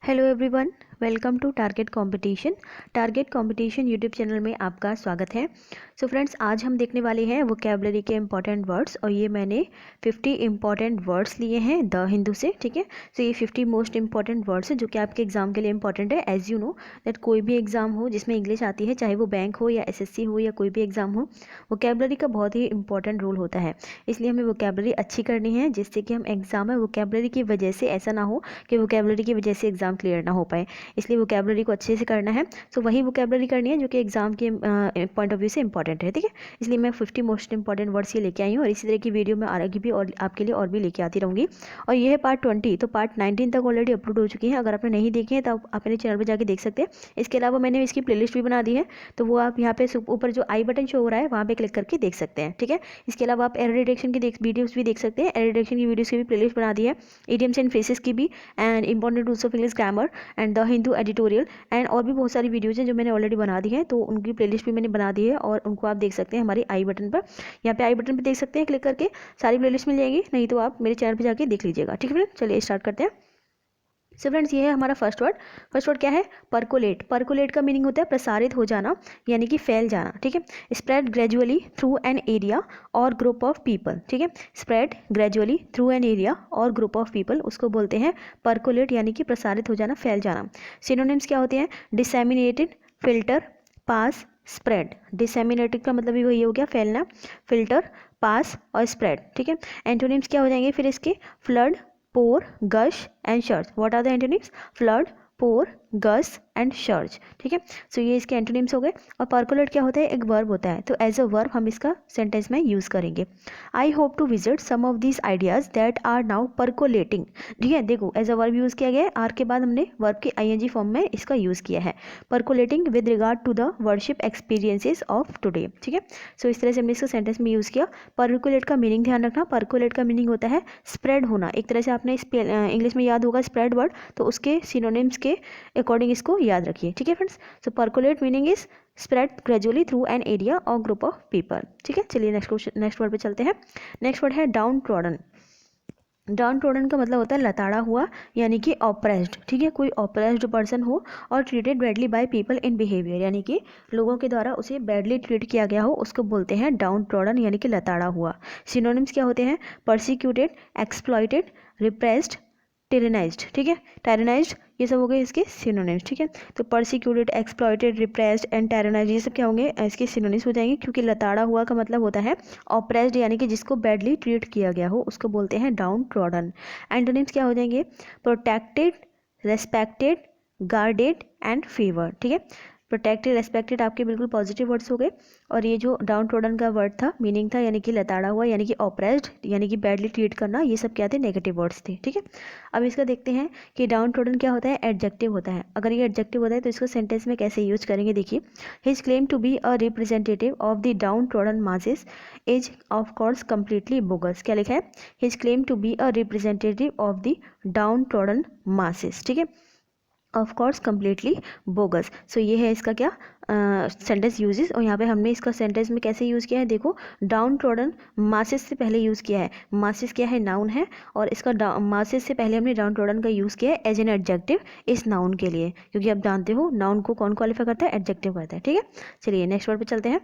Hello everyone, welcome to target competition YouTube channel में आपका स्वागत है। सो फ्रेंड्स, आज हम देखने वाले हैं वोकैबुलरी के इंपॉर्टेंट वर्ड्स और ये मैंने 50 इंपॉर्टेंट वर्ड्स लिए हैं द हिंदू से। ठीक है, सो ये 50 मोस्ट इंपॉर्टेंट वर्ड्स हैं जो कि आपके एग्जाम के लिए इंपॉर्टेंट है। एज यू नो दैट कोई भी एग्जाम हो जिसमें इंग्लिश आती है, चाहे वो बैंक हो या एसएससी हो या कोई भी एग्जाम हो, वोकैबुलरी का बहुत ही इंपॉर्टेंट रोल होता है। इसलिए हमें वोकैबुलरी अच्छी करनी है जिससे कि हम एग्जाम में वोकैबुलरी की वजह से ऐसा ना हो कि वोकैबुलरी की वजह से एग्जाम क्लियर ना हो पाए। इसलिए वोकैबुलरी को अच्छे से करना है। सो वही वोकैबुलरी करनी है जो कि एग्जाम के पॉइंट ऑफ व्यू से इंपॉर्टेंट है। ठीक है, इसलिए मैं 50 मोस्ट इंपॉर्टेंट वर्ड्स ये लेके आई हूँ और इसी तरह की वीडियो मैं आगे भी और आपके लिए और भी लेके आती रहूँगी। और ये है पार्ट 20, तो पार्ट 19 तक ऑलरेडी अपलोड हो चुकी है। अगर आपने नहीं देखे हैं तो आप मेरे चैनल पर जाकर देख सकते हैं। इसके अलावा मैंने इसकी प्लेलिस्ट भी बना दी है, तो वो आप यहाँ पे ऊपर जो आई बटन शो हो रहा है वहाँ पे क्लिक करके देख सकते हैं। ठीक है, इसके अलावा आप एरर डिटेक्शन की वीडियोस भी देख सकते हैं। एरर डिटेक्शन की वीडियोस की भी प्लेलिस्ट बना दी है, इडियम्स एंड फ्रेजेस की भी, and important rules of English grammar and the Hindu editorial and और भी बहुत सारी वीडियोज़ हैं जो मैंने ऑलरेडी बना दी है। तो उनकी प्लेलिस्ट भी मैंने बना दी है और उनको आप देख सकते हैं हमारी आई बटन पर। यहाँ पे आई बटन पर देख सकते हैं, क्लिक करके सारी प्लेलिस्ट मिल जाएगी, नहीं तो आप मेरे चैनल पर जाके देख लीजिएगा। ठीक है फ्रेंड्स, चलिए स्टार्ट करते हैं। सो फ्रेंड्स, ये है हमारा फर्स्ट वर्ड क्या है? परकोलेट। परकोलेट का मीनिंग होता है प्रसारित हो जाना, यानी कि फैल जाना। ठीक है, spread gradually through an area और ग्रुप ऑफ पीपल। ठीक है, spread gradually through an area और ग्रुप ऑफ पीपल, उसको बोलते हैं परकोलेट, यानी कि प्रसारित हो जाना, फैल जाना। सिनोनिम्स क्या होते हैं? डिसेमिनेटेड, फिल्टर, पास, स्प्रेड। डिसेमिनेटेड का मतलब भी वही हो गया, फैलना, फिल्टर, पास और स्प्रेड। ठीक है, एंटोनिम्स क्या हो जाएंगे फिर इसके? Flood, pour, gush and surge. What are the antonyms? Flood, pour, gush and surge. ठीक है, सो ये इसके एंटोनिम्स हो गए। और परकोलेट क्या होता है? एक वर्ब होता है, तो एज अ वर्ब हम इसका सेंटेंस में यूज करेंगे। I hope to visit some of these ideas that are now percolating. ठीक है, देखो एज अ वर्ब यूज किया गया है, आर के बाद हमने वर्ब के आईएनजी फॉर्म में इसका यूज किया है। Percolating with regard to the worship experiences of today. ठीक है, सो इस तरह से हमने इसको सेंटेंस में यूज किया। परकोलेट का मीनिंग ध्यान रखना, परकोलेट का मीनिंग होता है स्प्रेड होना। एक तरह से आपने इंग्लिश में याद होगा स्प्रेड वर्ड, तो उसके सिनोनिम्स के अकॉर्डिंग इसको याद रखिए। ठीक है friends, so percolate meaning is spread gradually through an area और ग्रुप ऑफ पीपल। ठीक है, चलिए नेक्स्ट वर्ड पे चलते हैं। नेक्स्ट वर्ड है डाउन ट्रॉडन। डाउन ट्रॉडन का मतलब होता है लताड़ा हुआ, यानी कि ऑप्रेस्ड। ठीक है, कोई ऑप्रेस्ड पर्सन हो और treated badly by people in behaviour, यानी कि लोगों के द्वारा उसे बैडली ट्रीट किया गया हो, उसको बोलते हैं डाउन ट्रॉडन, यानी कि लताड़ा हुआ। सिनोनिम्स क्या होते हैं? Persecuted, exploited, repressed, tyrannized. ठीक है, टायरेनाइज्ड, ये सब हो गए इसके सिनोनिम्स। ठीक है, तो परसिक्यूटेड, एक्सप्लॉइटेड, रिप्रेस्ड एंड टायरेनाइज्ड, ये सब क्या होंगे? इसके सिनोनिम्स हो जाएंगे, क्योंकि लताड़ा हुआ का मतलब होता है ऑप्रेस्ड, यानी कि जिसको बैडली ट्रीट किया गया हो उसको बोलते हैं डाउन ट्रॉडन। एंटोनिम्स क्या हो जाएंगे? Protected, respected, guarded and favoured. ठीक है, प्रोटेक्टेड, रेस्पेक्टेड आपके बिल्कुल पॉजिटिव वर्ड्स हो गए, और ये जो डाउन ट्रोडन का वर्ड था, मीनिंग था यानी कि लताड़ा हुआ, यानी कि ऑप्रेस्ड, यानी कि बैडली ट्रीट करना, ये सब क्या थे? नेगेटिव वर्ड्स थे। ठीक है, अब इसका देखते हैं कि डाउन ट्रोडन क्या होता है? एडजेक्टिव होता है। अगर ये एडजेक्टिव होता है तो इसको सेंटेंस में कैसे यूज करेंगे, देखिए। His claim to be a representative of the downtrodden masses is of course completely bogus. क्या लिखा है? His claim to be a representative of the downtrodden masses. ठीक है, of course completely bogus. So ये है इसका क्या sentence uses, और यहाँ पे हमने इसका सेंटेंस में कैसे यूज़ किया है, देखो। डाउन ट्रोडन मासेस से पहले यूज़ किया है। मासेस क्या है? नाउन है, और इसका मासेस से पहले हमने डाउन ट्रोडन का यूज़ किया है एज एन एडजेक्टिव इस नाउन के लिए, क्योंकि आप जानते हो नाउन को कौन क्वालिफाई करता है? एडजेक्टिव करता है। ठीक है, चलिए नेक्स्ट वर्ड पे चलते हैं।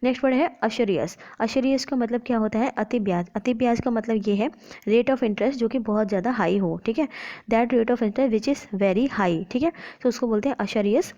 नेक्स्ट वर्ड है अशरियस। अशरियस का मतलब क्या होता है? अति ब्याज। अति ब्याज का मतलब ये है रेट ऑफ इंटरेस्ट जो कि बहुत ज़्यादा हाई हो। ठीक है, that rate of interest which is very high. ठीक है, तो उसको बोलते हैं अशरियस।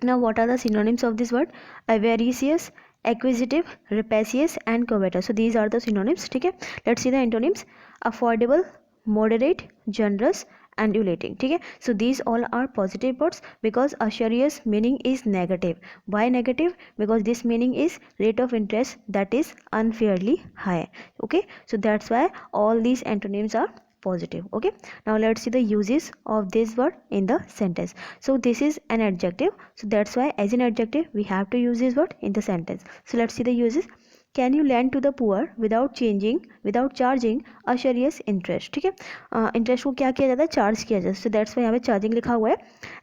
Now what are the synonyms of this word? Avaricious, acquisitive, rapacious and covetous. So these are the synonyms. ठीक है, let's see the antonyms. Affordable, moderate, generous, undulating. ठीक है, so these all are positive words because usurious meaning is negative. Why negative? Because this meaning is rate of interest that is unfairly high. Okay, so that's why all these antonyms are positive. Okay, now let's see the uses of this word in the sentence. So this is an adjective, so that's why as an adjective we have to use this word in the sentence. So let's see the uses. Can you lend to the poor without charging usurious interest, ठीक है, interest को क्या किया जाता है, charge किया जाता है, सो दैट्स वाई यहाँ पे चार्जिंग लिखा हुआ है।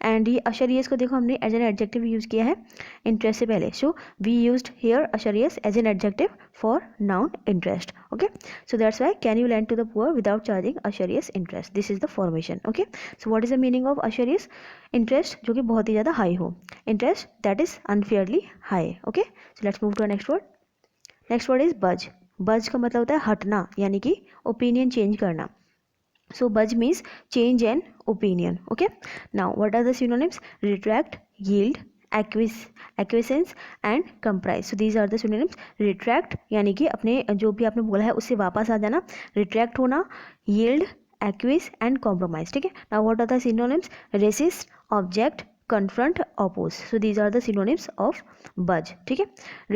एंड ये अशरियस को देखो हमने एज एन एडजेक्टिव यूज किया है इंटरेस्ट से पहले, so we used here usurious as an adjective for noun interest, okay, so that's why can you lend to the poor without charging usurious interest, this is the formation, okay. So what is the meaning of usurious, interest जो कि बहुत ही ज़्यादा high हो, interest that is unfairly high, okay. So let's move to next word. Next word is budge. Budge का मतलब होता है हटना, यानी कि ओपिनियन चेंज करना। So budge means change an opinion, okay. Now what are the synonyms, retract, yield, acquiescence and compromise, so these are the synonyms. Retract यानी कि अपने जो भी आपने बोला है उससे वापस आ जाना, रिट्रैक्ट होना, यील्ड, एक्विस एंड कॉम्प्रोमाइज, ठीक है। Now what are the synonyms, resist, object, confront, oppose, so these are the synonyms of budge, ठीक है,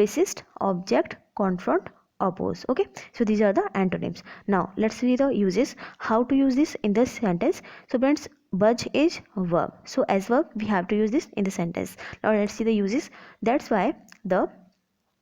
resist, object, confront, oppose, okay, so these are the antonyms. Now let's see the uses, how to use this in the sentence. So friends, budge is verb, so as verb we have to use this in the sentence. Now let's see the uses. That's why the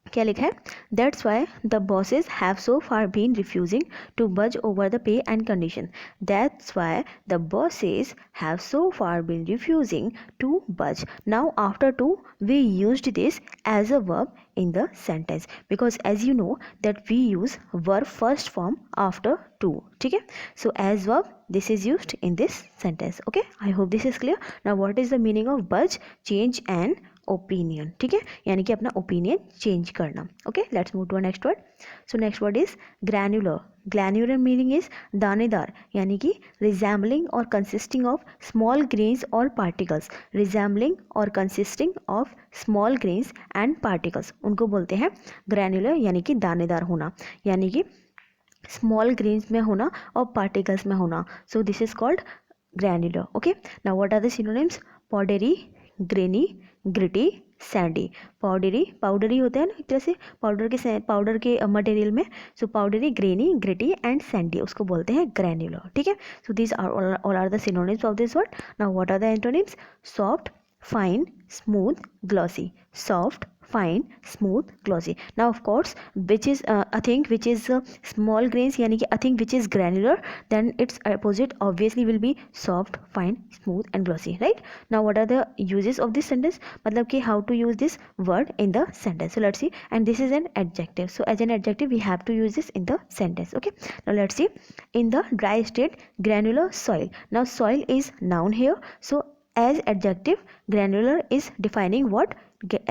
क्या लिखा है, that's why the bosses have so far been refusing to budge over the pay and condition, that's why the bosses have so far been refusing to budge. Now after to we used this as a verb in the sentence because as you know that we use verb first form after to, ठीक है, so as verb this is used in this sentence, okay, I hope this is clear. Now what is the meaning of budge, change an opinion, ठीक है, यानी कि अपना opinion change करना, okay. Let's move to next word. So next word is granular. Granular meaning is दानेदार, यानी कि resembling और कंसिस्टिंग ऑफ स्मॉल ग्रेन्स और पार्टिकल्स, रिजेंबलिंग और consisting of small grains and particles, उनको बोलते हैं ग्रैन्युलर, यानी कि दानेदार होना, यानी कि स्मॉल ग्रेन्स में होना और पार्टिकल्स में होना, so this is called granular, okay. Now what are the synonyms, powdery, grainy, gritty, sandy. Powdery होता है ना एक तरह से पाउडर के मटेरियल में, so powdery, grainy, gritty and sandy, उसको बोलते हैं ग्रैन्युलर, ठीक है। So these are all are the synonyms of this word. Now what are the antonyms, soft, fine, smooth, glossy, soft, fine, smooth, glossy. Now of course which is a thing which is small grains, यानी कि a thing which is granular, then its opposite obviously will be soft, fine, smooth and glossy, right? Now what are the uses of this sentence, मतलब कि how to use this word in the sentence. So let's see, and this is an adjective, so as an adjective we have to use this in the sentence, okay. Now let's see, in the dry state, granular soil. Now soil is noun here, so as adjective granular is defining what,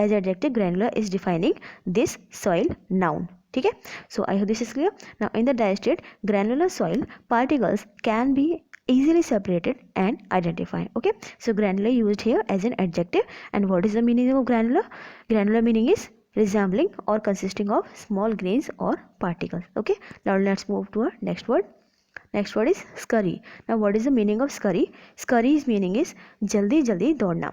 as adjective granular is defining this soil noun, ठीक है। So I hope this is clear. Now in the dry state, granular soil particles can be easily separated and identified, okay. So granular used here as an adjective, and what is the meaning of granular? Granular meaning is resembling or consisting of small grains or particles, okay. Now let's move to our next word. Next word is scurry. Now what is the meaning of scurry? Scurry's meaning is जल्दी जल्दी दौड़ना,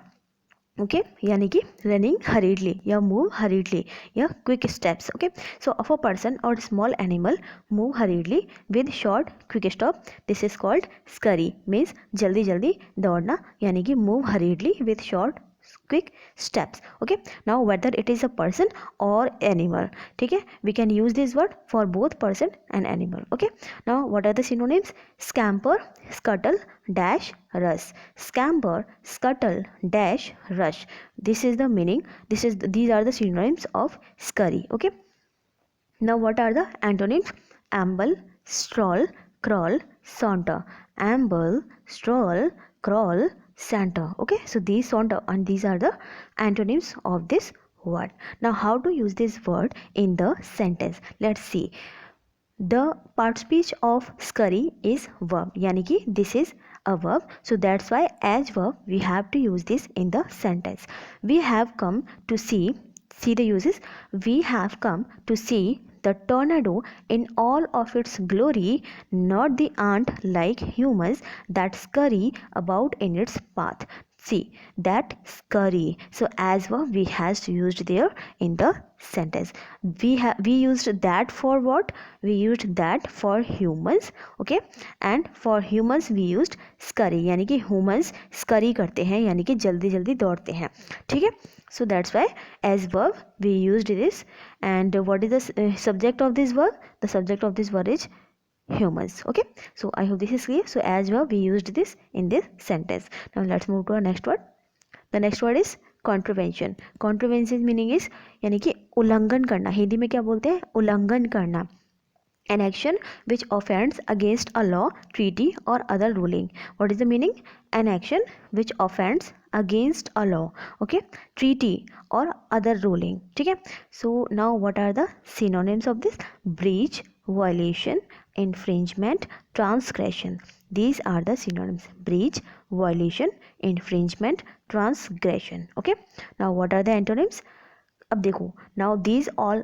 okay, यानी कि running हरीडली या move hurriedly या quick steps, okay. So of a person और small animal move hurriedly with short quick stop, this is called scurry, means जल्दी जल्दी दौड़ना, यानी कि move hurriedly with short quick steps, okay. Now whether it is a person or animal, ठीक है, we can use this word for both person and animal, okay. Now what are the synonyms, scamper, scuttle, dash, rush, scamper, scuttle, dash, rush, this is the meaning, these are the synonyms of scurry, okay. Now what are the antonyms, amble, stroll, crawl, saunter, amble, stroll, crawl, saunter, okay. So these saunter and these are the antonyms of this word. Now how to use this word in the sentence, let's see. The part speech of scurry is verb, यानी कि this is a verb, so that's why as verb we have to use this in the sentence. We have come to see the uses, we have come to see the tornado in all of its glory, not the ant-like humans that scurry about in its path. See that scurry. So as verb we has used there in the sentence. We used that for what? We used that for humans. Okay, and for humans we used scurry, यानी कि humans scurry करते हैं, यानी कि जल्दी जल्दी दौड़ते हैं. ठीक है, so that's why as verb we used this. And what is the subject of this verb? The subject of this verb is humans. Okay, so I hope this is clear. So as verb we used this in this sentence. Now let's move to our next word. The next word is contravention. Contravention meaning is यानी कि उल्लंघन करना. हिंदी में क्या बोलते हैं? उल्लंघन करना. An action which offends against a law, treaty or other ruling. What is the meaning? An action which offends against a law, okay, treaty or other ruling. ठीक है, so now what are the synonyms of this? Breach, violation, infringement, transgression. These are the synonyms: breach, violation, infringement, transgression. Okay, now what are the antonyms? अब देखो, now these all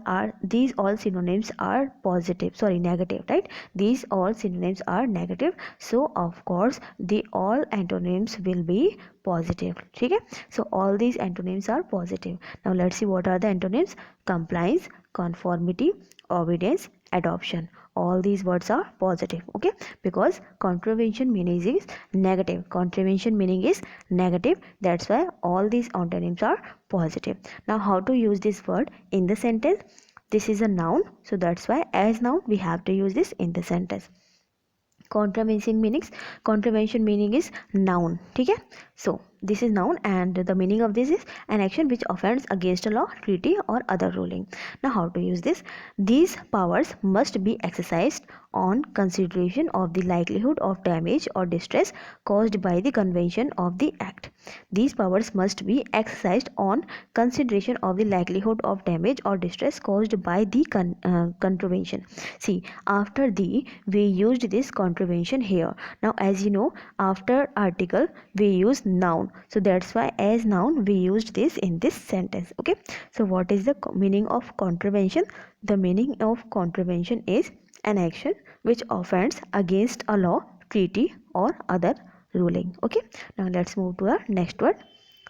synonyms are negative, right? These all synonyms are negative, so of course the all antonyms will be positive. ठीक है, so all these antonyms are positive. Now let's see what are the antonyms. Compliance, conformity, obedience, adoption. All these words are positive. Okay, because contravention meaning is negative. Contravention meaning is negative, that's why all these antonyms are positive. Now how to use this word in the sentence? This is a noun, so that's why as noun we have to use this in the sentence. Contravention meaning is noun. ठीक है, so this is noun and the meaning of this is an action which offends against a law, treaty or other ruling. Now how to use this? These powers must be exercised on consideration of the likelihood of damage or distress caused by the convention of the act. These powers must be exercised on consideration of the likelihood of damage or distress caused by the contravention. See, after the we used this contravention here. Now as you know, after article we use noun, so that's why as noun we used this in this sentence. Okay, so what is the meaning of contravention? The meaning of contravention is an action which offends against a law, treaty or other ruling. Okay, now let's move to our next word.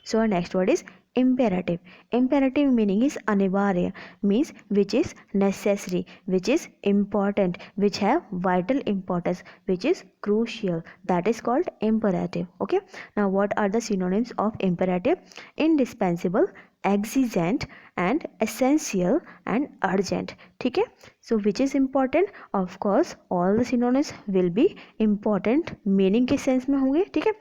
So our next word is imperative. Imperative meaning is anivarya, means which is necessary, which is important, which have vital importance, which is crucial. That is called imperative. Okay, now what are the synonyms of imperative? Indispensable, exigent and essential and urgent. ठीक है, so which is important? Of course all the synonyms will be important meaning के sense में होंगे. ठीक है,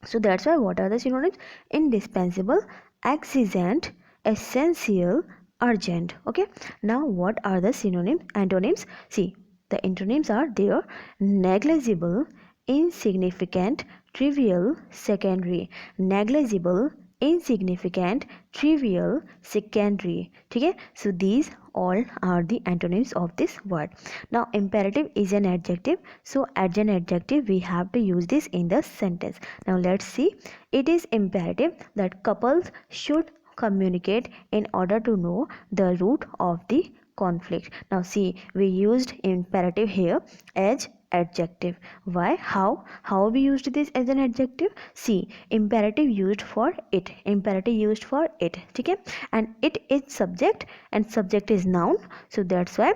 so that's why what are the synonyms? Indispensable, exigent, essential, urgent. Okay, now what are the synonyms, antonyms? See, the antonyms are there: negligible, insignificant, trivial, secondary. Negligible, insignificant, trivial, secondary. ठीक है, so these all are the antonyms of this word. Now imperative is an adjective, so as an adjective we have to use this in the sentence. Now let's see. It is imperative that couples should communicate in order to know the root of the conflict. Now see, we used imperative here as adjective. Why? How we used this as an adjective? See, imperative used for it, imperative used for it. ठीक है, and it is subject and subject is noun, so that's why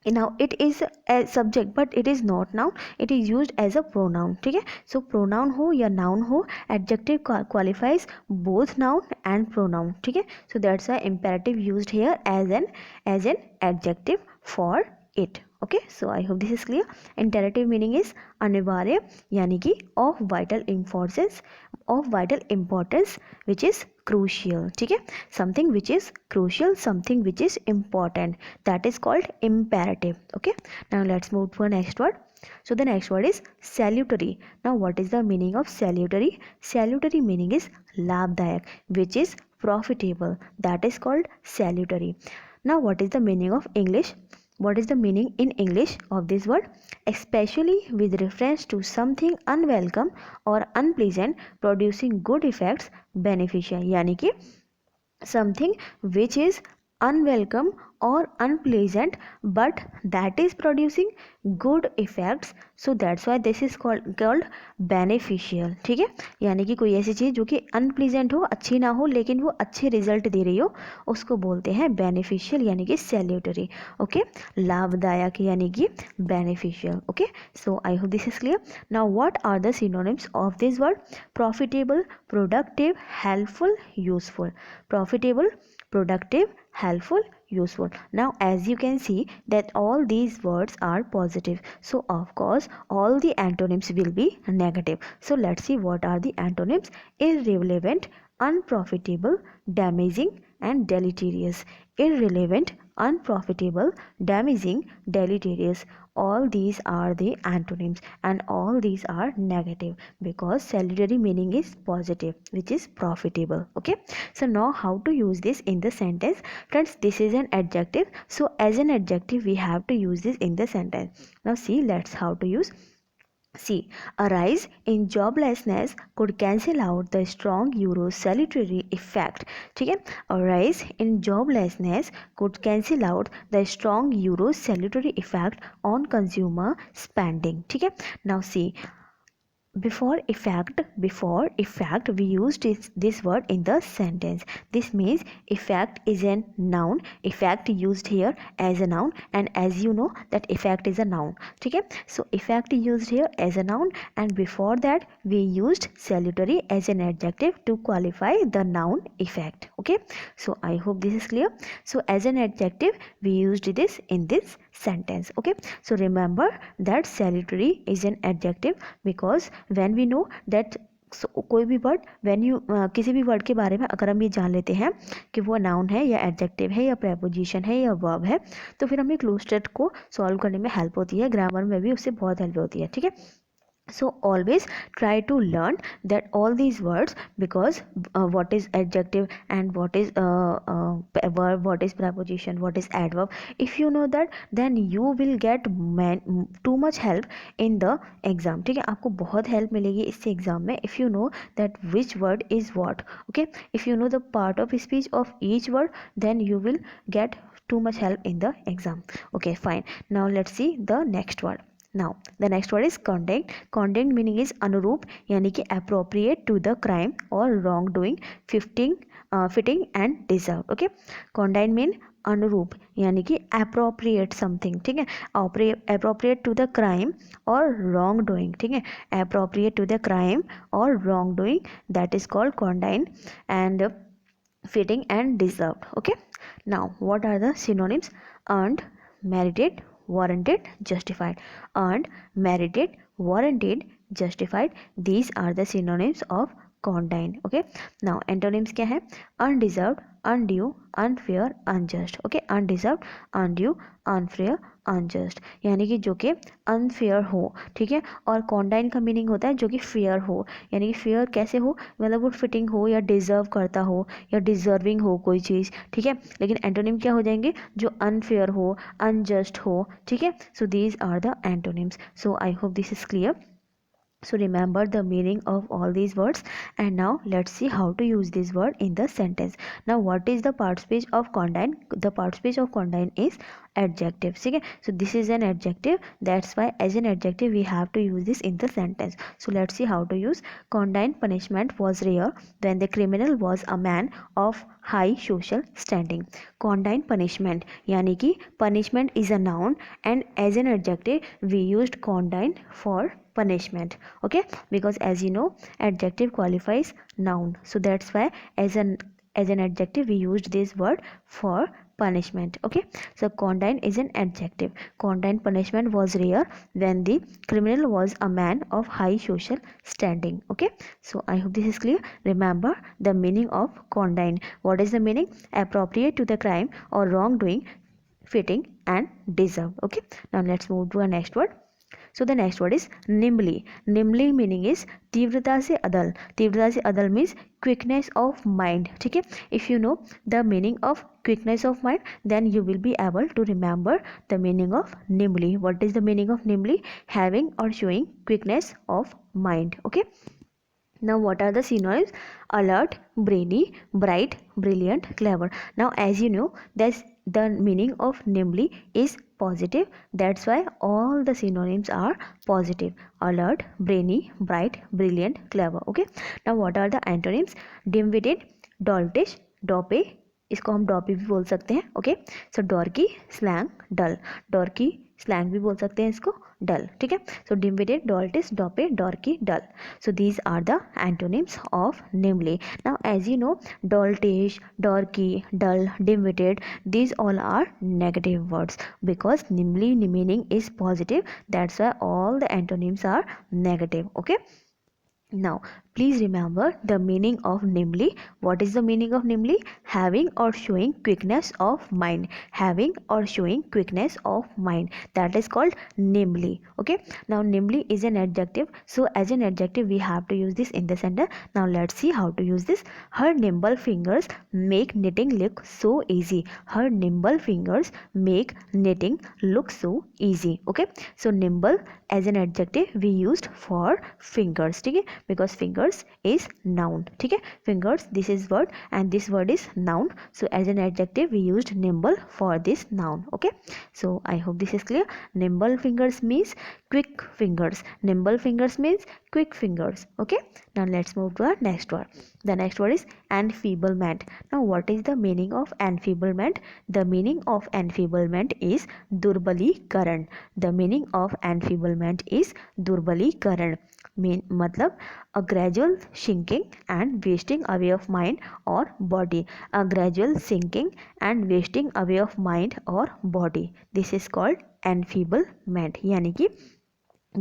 now it is a subject but it is not noun, it is used as a pronoun. ठीक है, so pronoun हो या noun हो, adjective qualifies both noun and pronoun. ठीक है, so that's why imperative used here as an adjective for it. Okay, so I hope this is clear. Imperative meaning is अनिवार्य, यानी कि of vital importance, which is crucial. ठीक है, something which is crucial, something which is important, that is called imperative. Okay, now let's move to the next word. So the next word is salutary. Now what is the meaning of salutary? Salutary meaning is लाभदायक, which is profitable, that is called salutary. Now what is the meaning of English? What is the meaning in English of this word? Especially with reference to something unwelcome or unpleasant producing good effects, beneficial. यानी कि something which is unwelcome or unpleasant, but that is producing good effects, so that's why this is called beneficial. ठीक है, यानी कि कोई ऐसी चीज़ जो कि अनप्लीजेंट हो, अच्छी ना हो, लेकिन वो अच्छे रिजल्ट दे रही हो, उसको बोलते हैं बेनिफिशियल यानी कि सैल्यूटरी. ओके, लाभदायक यानी कि beneficial. Okay, so I hope this is clear. Now what are the synonyms of this word? Profitable, productive, helpful, useful. Profitable, productive, helpful, useful. Now as you can see that all these words are positive, so of course all the antonyms will be negative. So let's see what are the antonyms. Irrelevant, unprofitable, damaging and deleterious. Irrelevant, unprofitable, damaging, deleterious, all these are the antonyms and all these are negative because salutary meaning is positive, which is profitable. Okay, so now how to use this in the sentence? Friends, this is an adjective, so as an adjective we have to use this in the sentence. Now see, let's how to use. See, a rise in joblessness could cancel out the strong euro salutary effect. ठीक है, a rise in joblessness could cancel out the strong euro salutary effect on consumer spending. ठीक है, now see, before effect we used this word in the sentence. This means effect is a noun, effect used here as a noun, and as you know that effect is a noun. Okay, so effect used here as a noun, and before that we used salutary as an adjective to qualify the noun effect. Okay, so I hope this is clear. So as an adjective we used this in this sentence. Okay, so remember that salutary is an adjective because when we know that कोई भी word when you किसी भी word के बारे में अगर हम ये जान लेते हैं कि वो नाउन है या एडजेक्टिव है या प्रेपोजिशन है या वर्ब है, तो फिर हमें क्लोज टेस्ट को सॉल्व करने में हेल्प होती है, ग्रामर में भी उससे बहुत हेल्प होती है. ठीक है, so always try to learn that all these words, because what is adjective and what is verb, what is preposition, what is adverb, if you know that then you will get too much help in the exam. ठीक है, आपको बहुत help मिलेगी इससे exam में if you know that which word is what. Okay, if you know the part of speech of each word, then you will get too much help in the exam. Okay, fine. Now let's see the next word. Now the next word is conduct. Conduct meaning is अनुरूप यानी कि appropriate to the crime or wrongdoing, fitting and deserved. Okay, conduct mean अनुरूप यानी कि appropriate something. ठीक है, appropriate to the crime or wrongdoing. ठीक है, appropriate to the crime or wrongdoing, that is called conduct, and fitting and deserved. Okay, now what are the synonyms? Earned, merited, warranted, justified. Earned, merited, warranted, justified, these are the synonyms of condign. Okay, now antonyms क्या है? Undeserved, undue, unfair, unjust. Okay, undeserved, undue, unfair, unjust यानी कि जो कि unfair हो. ठीक है, और कॉन्डाइन का मीनिंग होता है जो कि फेयर हो, यानी कि फेयर कैसे हो, मतलब वो फिटिंग हो या डिजर्व करता हो या डिजर्विंग हो कोई चीज़. ठीक है, लेकिन एंटोनिम क्या हो जाएंगे? जो अनफेयर हो, अनजस्ट हो. ठीक है, so these are the antonyms. So I hope this is clear. So remember the meaning of all these words, and now let's see how to use this word in the sentence. Now what is the part speech of condign? The part speech of condign is adjective. ठीक है, so this is an adjective, that's why as an adjective we have to use this in the sentence. So let's see how to use. Condign punishment was rare when the criminal was a man of high social standing. Condign punishment यानी कि punishment is a noun, and as an adjective we used condign for punishment. Okay, because as you know adjective qualifies noun, so that's why as an adjective we used this word for punishment. Okay, so condign is an adjective. Condign punishment was rare when the criminal was a man of high social standing. Okay, so I hope this is clear. Remember the meaning of condign. What is the meaning? Appropriate to the crime or wrongdoing, fitting and deserved. Okay, now let's move to our next word. So the next word is nimbly. Nimbly meaning is तीव्रता से अदल. तीव्रता से अदल means quickness of mind. ठीक है, if you know the meaning of quickness of mind, then you will be able to remember the meaning of nimbly. What is the meaning of nimbly? Having or showing quickness of mind. Okay, Now what are the synonyms? Alert, brainy, bright, brilliant, clever. Now as you know, that's the meaning of nimbly is positive. That's why all the synonyms are positive. Alert, brainy, bright, brilliant, clever. Okay. Now what are the antonyms? Dim-witted, doltish, dope. इसको हम डॉपी भी बोल सकते हैं. Okay. So dorky, slang, dull. Dorky slang भी बोल सकते हैं इसको, डल. ठीक है. So dimwitted, doltish, dopey, dorky, dull. So these are the antonyms of nimbly. Now as you know, doltish, dorky, dull, dim-witted, these all are negative words because nimbly meaning is positive. That's why all the antonyms are negative. Okay. Now please remember the meaning of nimbly. What is the meaning of nimbly? Having or showing quickness of mind. Having or showing quickness of mind, that is called nimbly. Okay. Now nimbly is an adjective, so as an adjective we have to use this in the sentence. Now let's see how to use this. Her nimble fingers make knitting look so easy. Her nimble fingers make knitting look so easy. Okay. So nimble as an adjective we used for fingers. ठीक है, because fingers is noun. ठीक है, fingers this is word and this word is noun, so as an adjective we used nimble for this noun. Okay, so I hope this is clear. Nimble fingers means quick fingers. Nimble fingers means quick fingers. Okay, now let's move to our next word. The next word is enfeeblement. Now what is the meaning of enfeeblement? The meaning of enfeeblement is दुर्बलीकरण. The meaning of enfeeblement is दुर्बलीकरण. मतलब a gradual sinking and wasting away of mind or body. A gradual sinking and wasting away of mind or body. This is called enfeeblement. यानी कि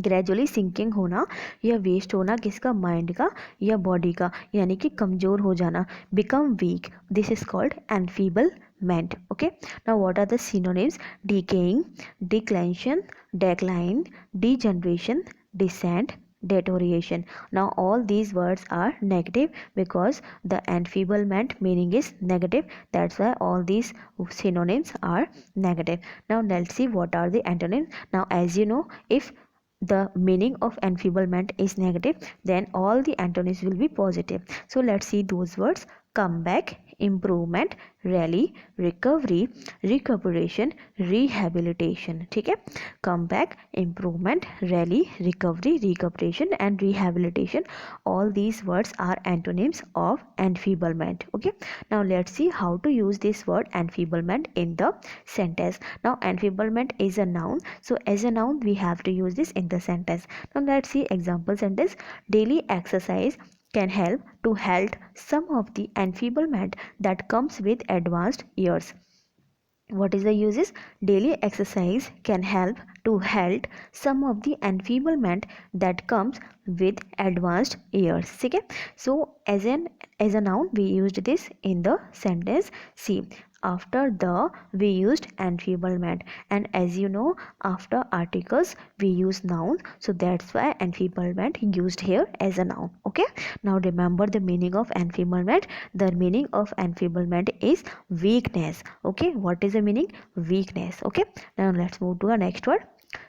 gradually sinking होना या waste होना किसका, mind का या body का, यानी कि कमज़ोर हो जाना, become weak. This is called enfeeblement. Okay. Now what are the synonyms? Decaying, declension, decline, degeneration, descent, deterioration. Now all these words are negative because the enfeeblement meaning is negative. That's why all these synonyms are negative. Now let's see what are the antonyms. Now as you know, if the meaning of enfeeblement is negative, then all the antonyms will be positive. So let's see those words. Comeback, improvement, rally, recovery, recuperation, rehabilitation. ठीक है, comeback, improvement, rally, recovery, recuperation and rehabilitation, all these words are antonyms of enfeeblement. Okay, now let's see how to use this word enfeeblement in the sentence. Now enfeeblement is a noun, so as a noun we have to use this in the sentence. Now let's see example sentence. Daily exercise can help to halt some of the enfeeblement that comes with advanced years. What is the uses? Daily exercise can help to halt some of the enfeeblement that comes with advanced years. ठीक है, so as a noun we used this in the sentence. See, after the we used enfeeblement, and as you know after articles we use noun, so that's why enfeeblement used here as a noun. Okay, now remember the meaning of enfeeblement. The meaning of enfeeblement is weakness. Okay, what is the meaning? Weakness. Okay, now let's move to our next word.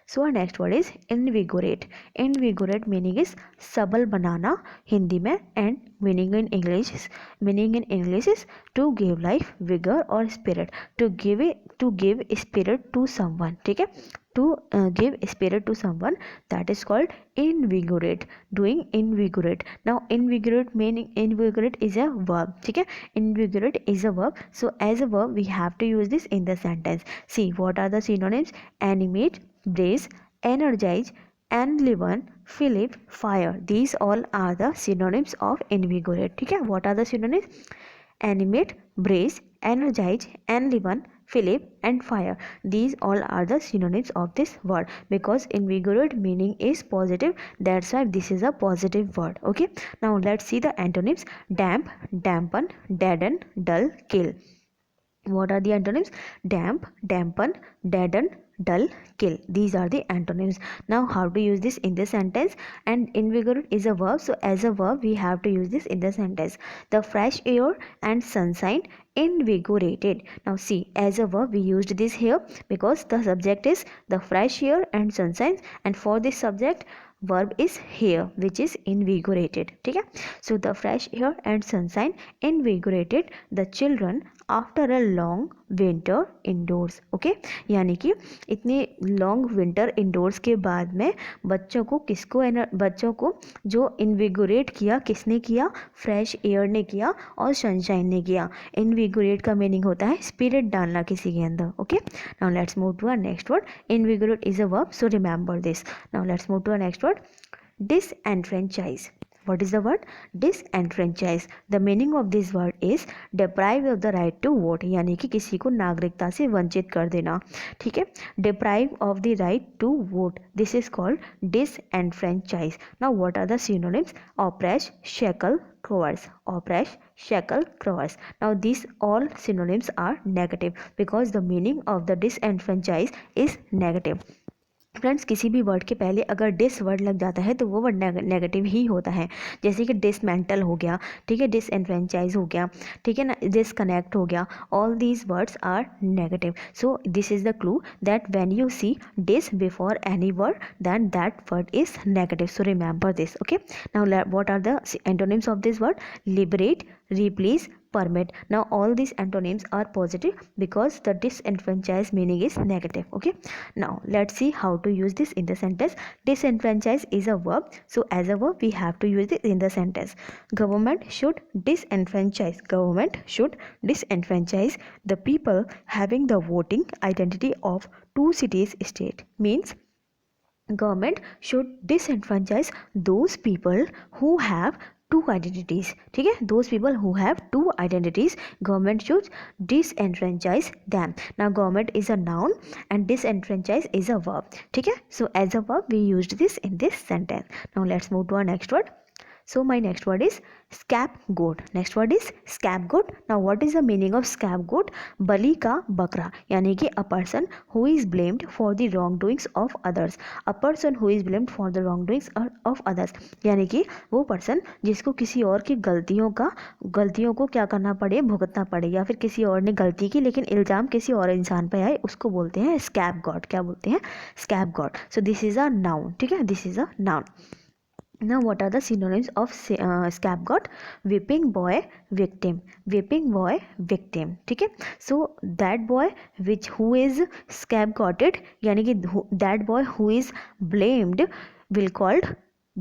So our next word is invigorate. Invigorate meaning is सबल बनाना हिंदी में, and meaning in English is to give life, vigor or spirit. To give spirit to someone. ठीक है, to give spirit to someone, that is called invigorate. Doing invigorate. Now invigorate meaning, invigorate is a verb. ठीक है, invigorate is a verb, so as a verb we have to use this in the sentence. See, what are the synonyms? Animate, brace, energize, enliven, fillip, fire. These all are the synonyms of invigorate. ठीक है, what are the synonyms? Animate, brace, energize, enliven, fillip and fire. These all are the synonyms of this word because invigorate meaning is positive. That's why this is a positive word. Okay, now let's see the antonyms. Damp, dampen, deaden, dull, kill. What are the antonyms? Damp, dampen, deaden, dull, kill. These are the antonyms. Now how to use this in the sentence? And invigorate is a verb, so as a verb we have to use this in the sentence. The fresh air and sunshine invigorated. Now see, as a verb we used this here because the subject is the fresh air and sunshine, and for this subject verb is here which is invigorated. ठीक है, so the fresh air and sunshine invigorated the children after a long winter indoors. Okay, यानी कि इतने long winter endorse के बाद में बच्चों को जो इन्विगोरेट किया, किसने किया? फ्रेश एयर ने किया और सनशाइन ने किया. इन्विगोरेट का मीनिंग होता है स्पिरिट डालना किसी के अंदर. Okay, now let's move to our next word. Invigorate is a verb, so remember this. Now let's move to our next word. Disfranchise. What is the word? Disfranchise. The meaning of this word is deprive of the right to vote, यानी कि किसी को नागरिकता से वंचित कर देना. ठीक है, deprive of the right to vote. This is called disfranchise. Now what are the synonyms? Oppress, shackle, coerce. Oppress, shackle, coerce. Now these all synonyms are negative because the meaning of the disfranchise is negative. Friends, किसी भी word के पहले अगर dish word लग जाता है तो वो वर्ड नेगेटिव ही होता है. जैसे कि डिसमेंटल हो गया, ठीक है, डिसएनफ्रेंचाइज हो गया, ठीक है ना, डिसकनेक्ट हो गया. All these words are negative. So this is the clue that when you see dis before any word then that word is negative. So remember this. Okay, now what are the antonyms of this word? Liberate, replace, permit. Now all these antonyms are positive because the disenfranchised meaning is negative. Okay, now let's see how to use this in the sentence. Disenfranchise is a verb, so as a verb we have to use it in the sentence. Government should disenfranchise. Government should disenfranchise the people having the voting identity of two cities state. Means government should disenfranchise those people who have two identities. ठीक है, those people who have two identities, government should disenfranchise them. Now government is a noun and disenfranchise is a verb. ठीक है, so as a verb we used this in this sentence. Now let's move to our next word. So my next word is scapegoat. Next word is scapegoat. Now what is the meaning of scapegoat? बलि का बकरा, यानी कि a person who is blamed for the wrongdoings of others. A person who is blamed for the wrongdoings of others, यानी कि वो person जिसको किसी और की गलतियों को क्या करना पड़े, भुगतना पड़े, या फिर किसी और ने गलती की लेकिन इल्ज़ाम किसी और इंसान पे आए, उसको बोलते हैं scapegoat. क्या बोलते हैं? Scapegoat. So this is a noun. ठीक है, this is a noun. Now what are the synonyms of scapegoat? Whipping boy, victim. Whipping boy, victim. ठीक है, so that boy who is scapegoated, यानी कि that boy who is blamed will called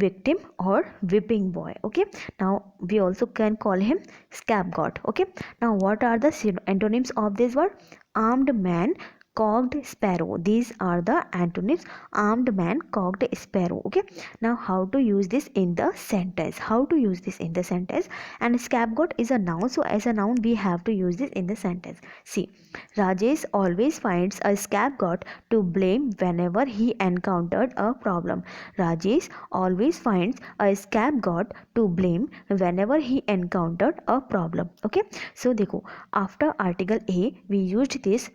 victim or whipping boy. Okay, now we also can call him scapegoat. Okay, now what are the antonyms of this word? Armed man, cocked sparrow. These are the antonyms. Armed man, cocked sparrow. Okay, now how to use this in the sentence? How to use this in the sentence? And scapegoat is a noun, so as a noun we have to use this in the sentence. See, Rajesh always finds a scapegoat to blame whenever he encountered a problem. Rajesh always finds a scapegoat to blame whenever he encountered a problem. Okay, so देखो, after article A we used this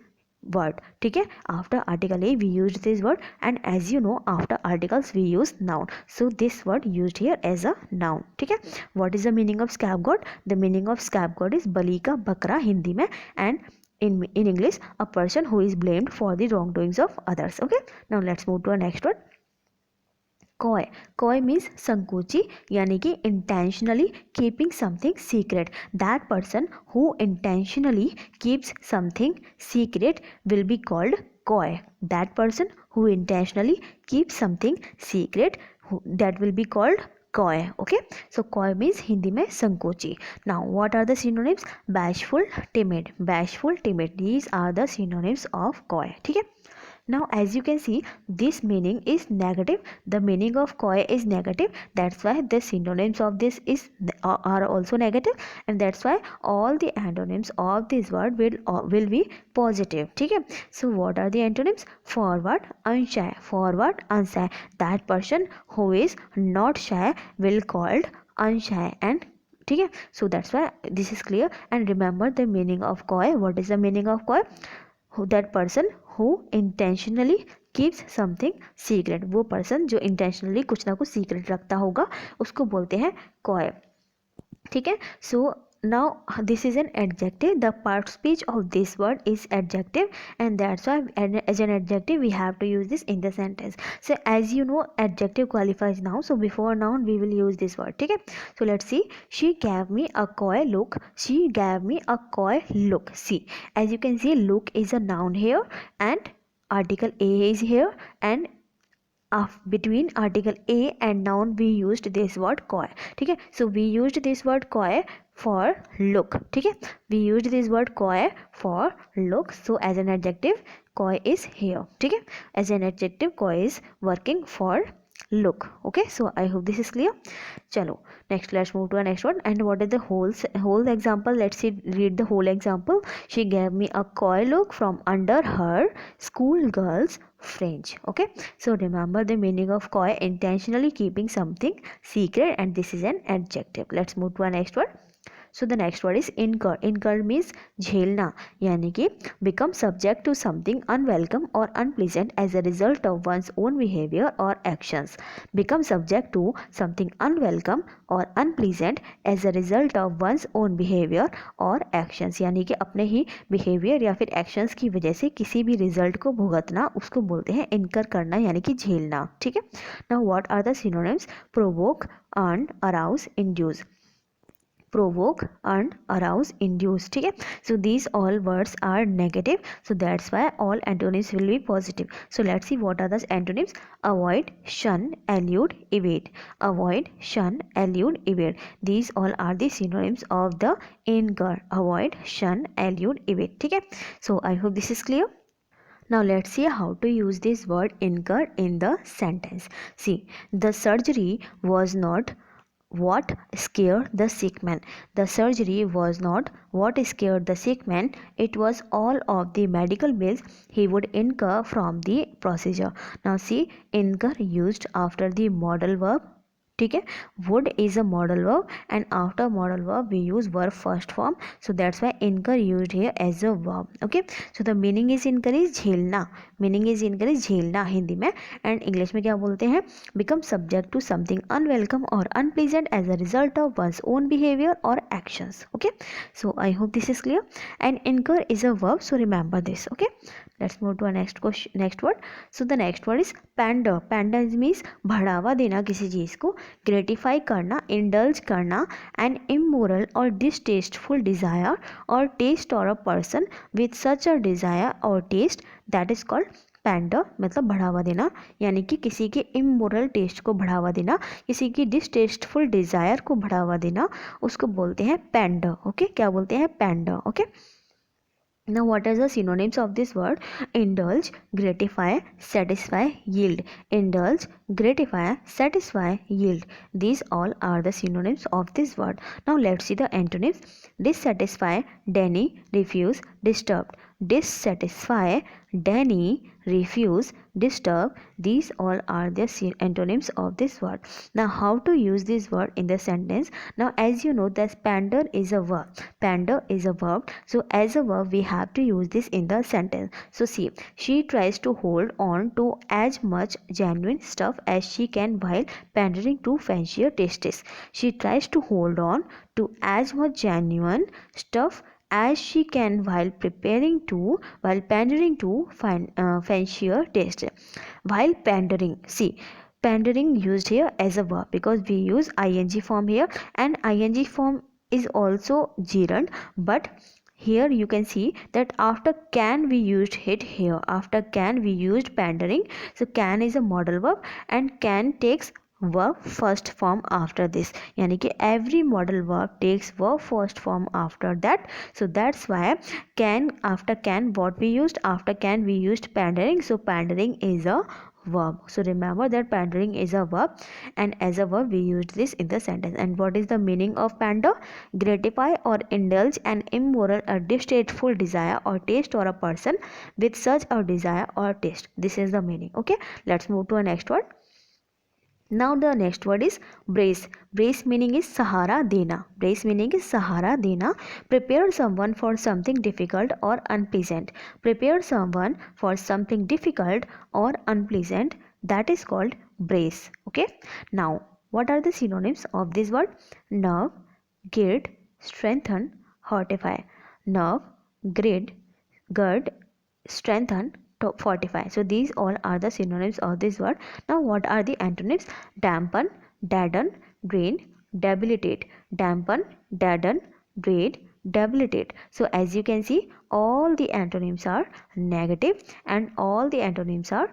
word. ठीक है, after article A we used this word, and as you know after articles we use noun, so this word used here as a noun. ठीक है, what is the meaning of scapegoat? The meaning of scapegoat is बलि का बकरा हिंदी में, and in English a person who is blamed for the wrongdoings of others. Okay, now let's move to our next word. Coy. Coy means संकोची, यानी कि intentionally keeping something secret. That person who intentionally keeps something secret will be called coy. That person who intentionally keeps something secret, that will be called coy. Okay, so coy means Hindi में संकोची. Now what are the synonyms? Bashful, timid. Bashful, timid. These are the synonyms of coy. ठीक है, now as you can see this meaning is negative. The meaning of coy is negative, that's why the synonyms of this are also negative, and that's why all the antonyms of this word will be positive. ठीक है, so what are the antonyms? Forward, unshy. Forward, unshy. That person who is not shy will called unshy. And ठीक है, so that's why this is clear. And remember the meaning of coy. What is the meaning of coy? That person who intentionally keeps something secret. वो person जो intentionally कुछ ना कुछ secret रखता होगा उसको बोलते हैं coy. ठीक है, so now this is an adjective. The part speech of this word is adjective, and that's why as an adjective we have to use this in the sentence. So as you know, adjective qualifies noun, so before noun we will use this word. Okay, so let's see. She gave me a coy look. She gave me a coy look. See, as you can see, look is a noun here, and article a is here, and between article a and noun we used this word coy. ठीक है, so we used this word coy for look. ठीक है, we used this word coy for look. So as an adjective, coy is here. ठीक है, as an adjective, coy is working for look. Okay, so I hope this is clear. Chalo, next let's move to the next one. And what is the whole example? Let's see, read the whole example. She gave me a coy look from under her schoolgirl's fringe. Okay, so remember the meaning of coy: intentionally keeping something secret, and this is an adjective. Let's move to the next one. So the next word is incur. Incur means झेलना, यानी कि become subject to something unwelcome or unpleasant as a result of one's own behavior or actions. Become subject to something unwelcome or unpleasant as a result of one's own behavior or actions, यानी कि अपने ही behavior या फिर actions की वजह से किसी भी result को भुगतना, उसको बोलते हैं incur करना, यानी कि झेलना. ठीक है. Now what are the synonyms? Provoke, earn, arouse, induce. Provoke, earn, arouse, induce. ठीक है, so these all words are negative, so that's why all antonyms will be positive. So let's see what are the antonyms. Avoid, shun, elude, evade. Avoid, shun, elude, evade. These all are the synonyms of the incur. Avoid, shun, elude, evade. ठीक है, so I hope this is clear. Now let's see how to use this word incur in the sentence. See, the surgery was not what scared the sick man. The surgery was not what scared the sick man. It was all of the medical bills he would incur from the procedure. Now see, incur used after the modal verb. ठीक है, would is a modal verb, and after modal verb we use verb first form, so that's why incur used here as a verb. Okay, so the meaning is incur is झेलना. Meaning is incur is झेलना हिंदी में, and English में क्या बोलते हैं? Become subject to something unwelcome or unpleasant as a result of one's own behavior or actions. Okay, so I hope this is clear. And incur is a verb, so remember this. Okay, let's move to our next question, next word. So the next word is panda. Panda means बढ़ावा देना किसी चीज़ को, gratify करना, indulge करना, N immoral और डिसटेस्टफुल desire और test और a person with such a desire और टेस्ट, दैट इज कॉल्ड पैंडा. मतलब बढ़ावा देना, यानी कि किसी के इमोरल टेस्ट को बढ़ावा देना, किसी की डिसटेस्टफुल डिज़ायर को बढ़ावा देना, उसको बोलते हैं पैंडा. ओके, क्या बोलते हैं? Panda. Okay, now what are the synonyms of this word? Indulge, gratify, satisfy, yield. Indulge, gratify, satisfy, yield. These all are the synonyms of this word. Now let's see the antonyms. Dissatisfy, deny, refuse, disturbed. Dissatisfy, deny, refuse, disturb. These all are the antonyms of this word. Now how to use this word in the sentence? Now as you know that pander is a verb. Pander is a verb, so as a verb we have to use this in the sentence. So see, she tries to hold on to as much genuine stuff as she can while pandering to fancier tastes. She tries to hold on to as much genuine stuff as she can while pandering to fancier taste. While pandering, see, pandering used here as a verb because we use ing form here, and ing form is also gerund, but here you can see that after can we used it here. After can we used pandering, so can is a modal verb and can takes verb first form after this, यानी कि every modal verb takes verb first form after that. So that's why can, after can what we used? After can we used pandering, so pandering is a verb. So remember that pandering is a verb, and as a verb we used this in the sentence. And what is the meaning of pander? Gratify or indulge an immoral or distasteful desire or taste or a person with such a desire or taste. This is the meaning. Okay, let's move to a next word. Now the next word is brace. Brace meaning is सहारा देना. Brace meaning is सहारा देना. Prepare someone for something difficult or unpleasant. Prepare someone for something difficult or unpleasant. That is called brace. Okay. Now what are the synonyms of this word? Nerve, guilt, strengthen, hortify, nerve, gird, strengthen, fortify. So these all are the synonyms of this word. Now what are the antonyms? Dampen, deaden, drain, debilitate. Dampen, deaden, drain, debilitate. So as you can see, all the antonyms are negative and all the antonyms are,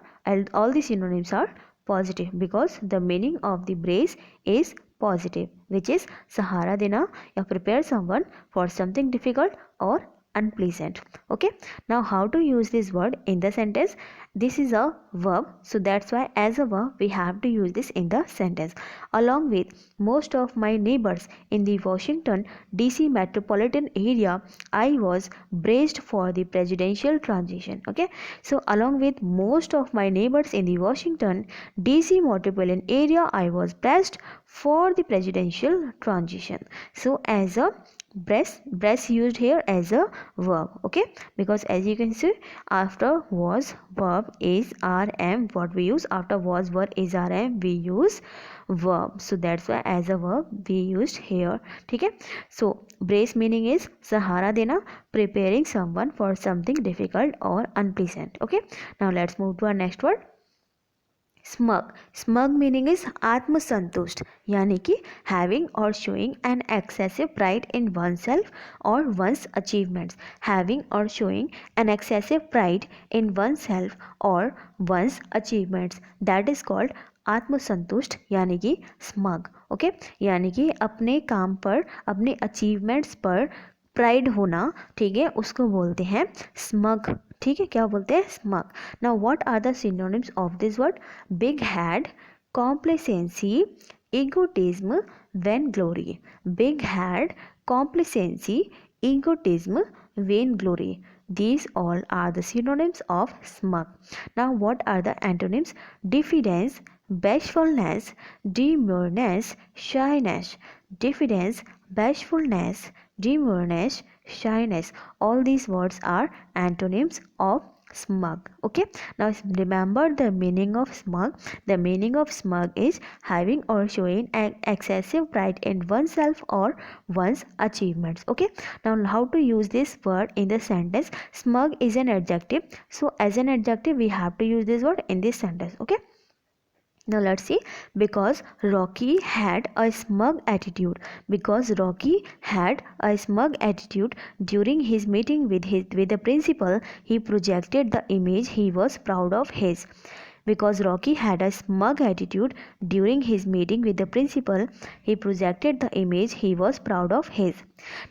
all the synonyms are positive, because the meaning of the brace is positive, which is सहारा देना या prepare someone for something difficult or unpleasant. Okay, now how to use this word in the sentence? This is a verb, so that's why as a verb we have to use this in the sentence. Along with most of my neighbors in the Washington DC metropolitan area, I was braced for the presidential transition. Okay, so along with most of my neighbors in the Washington DC metropolitan area, I was braced for the presidential transition. So as a brace used here as a verb. Okay, because as you can see, after was verb is rm, what we use after was verb is rm, we use verb, so that's why as a verb we used here. ठीक है, so brace meaning is सहारा देना, preparing someone for something difficult or unpleasant. Okay, now let's move to our next word. Smug. Smug meaning is आत्मसंतुष्ट, यानी कि having और showing an excessive pride in oneself और one's achievements. Having और showing an excessive pride in oneself और one's achievements, that is called आत्मसंतुष्ट, यानी कि स्मग. ओके, यानी कि अपने काम पर, अपने अचीवमेंट्स पर प्राइड होना, ठीक है, उसको बोलते हैं स्मग. ठीक है, क्या बोलते हैं? Smug. Now what are the synonyms of this word? Big head, complacency, egotism, vainglory. Big head, complacency, egotism, vainglory. These all are the synonyms of smug. Now what are the antonyms? Diffidence, bashfulness, demureness, shyness. Diffidence, bashfulness, demureness, shyness. All these words are antonyms of smug. Okay, now remember the meaning of smug. The meaning of smug is having or showing an excessive pride in oneself or one's achievements. Okay, now how to use this word in the sentence? Smug is an adjective, so as an adjective we have to use this word in this sentence. Okay, now let's see. Because Rocky had a smug attitude. Because Rocky had a smug attitude during his meeting with the principal, he projected the image he was proud of his. Because Rocky had a smug attitude during his meeting with the principal, he projected the image he was proud of his.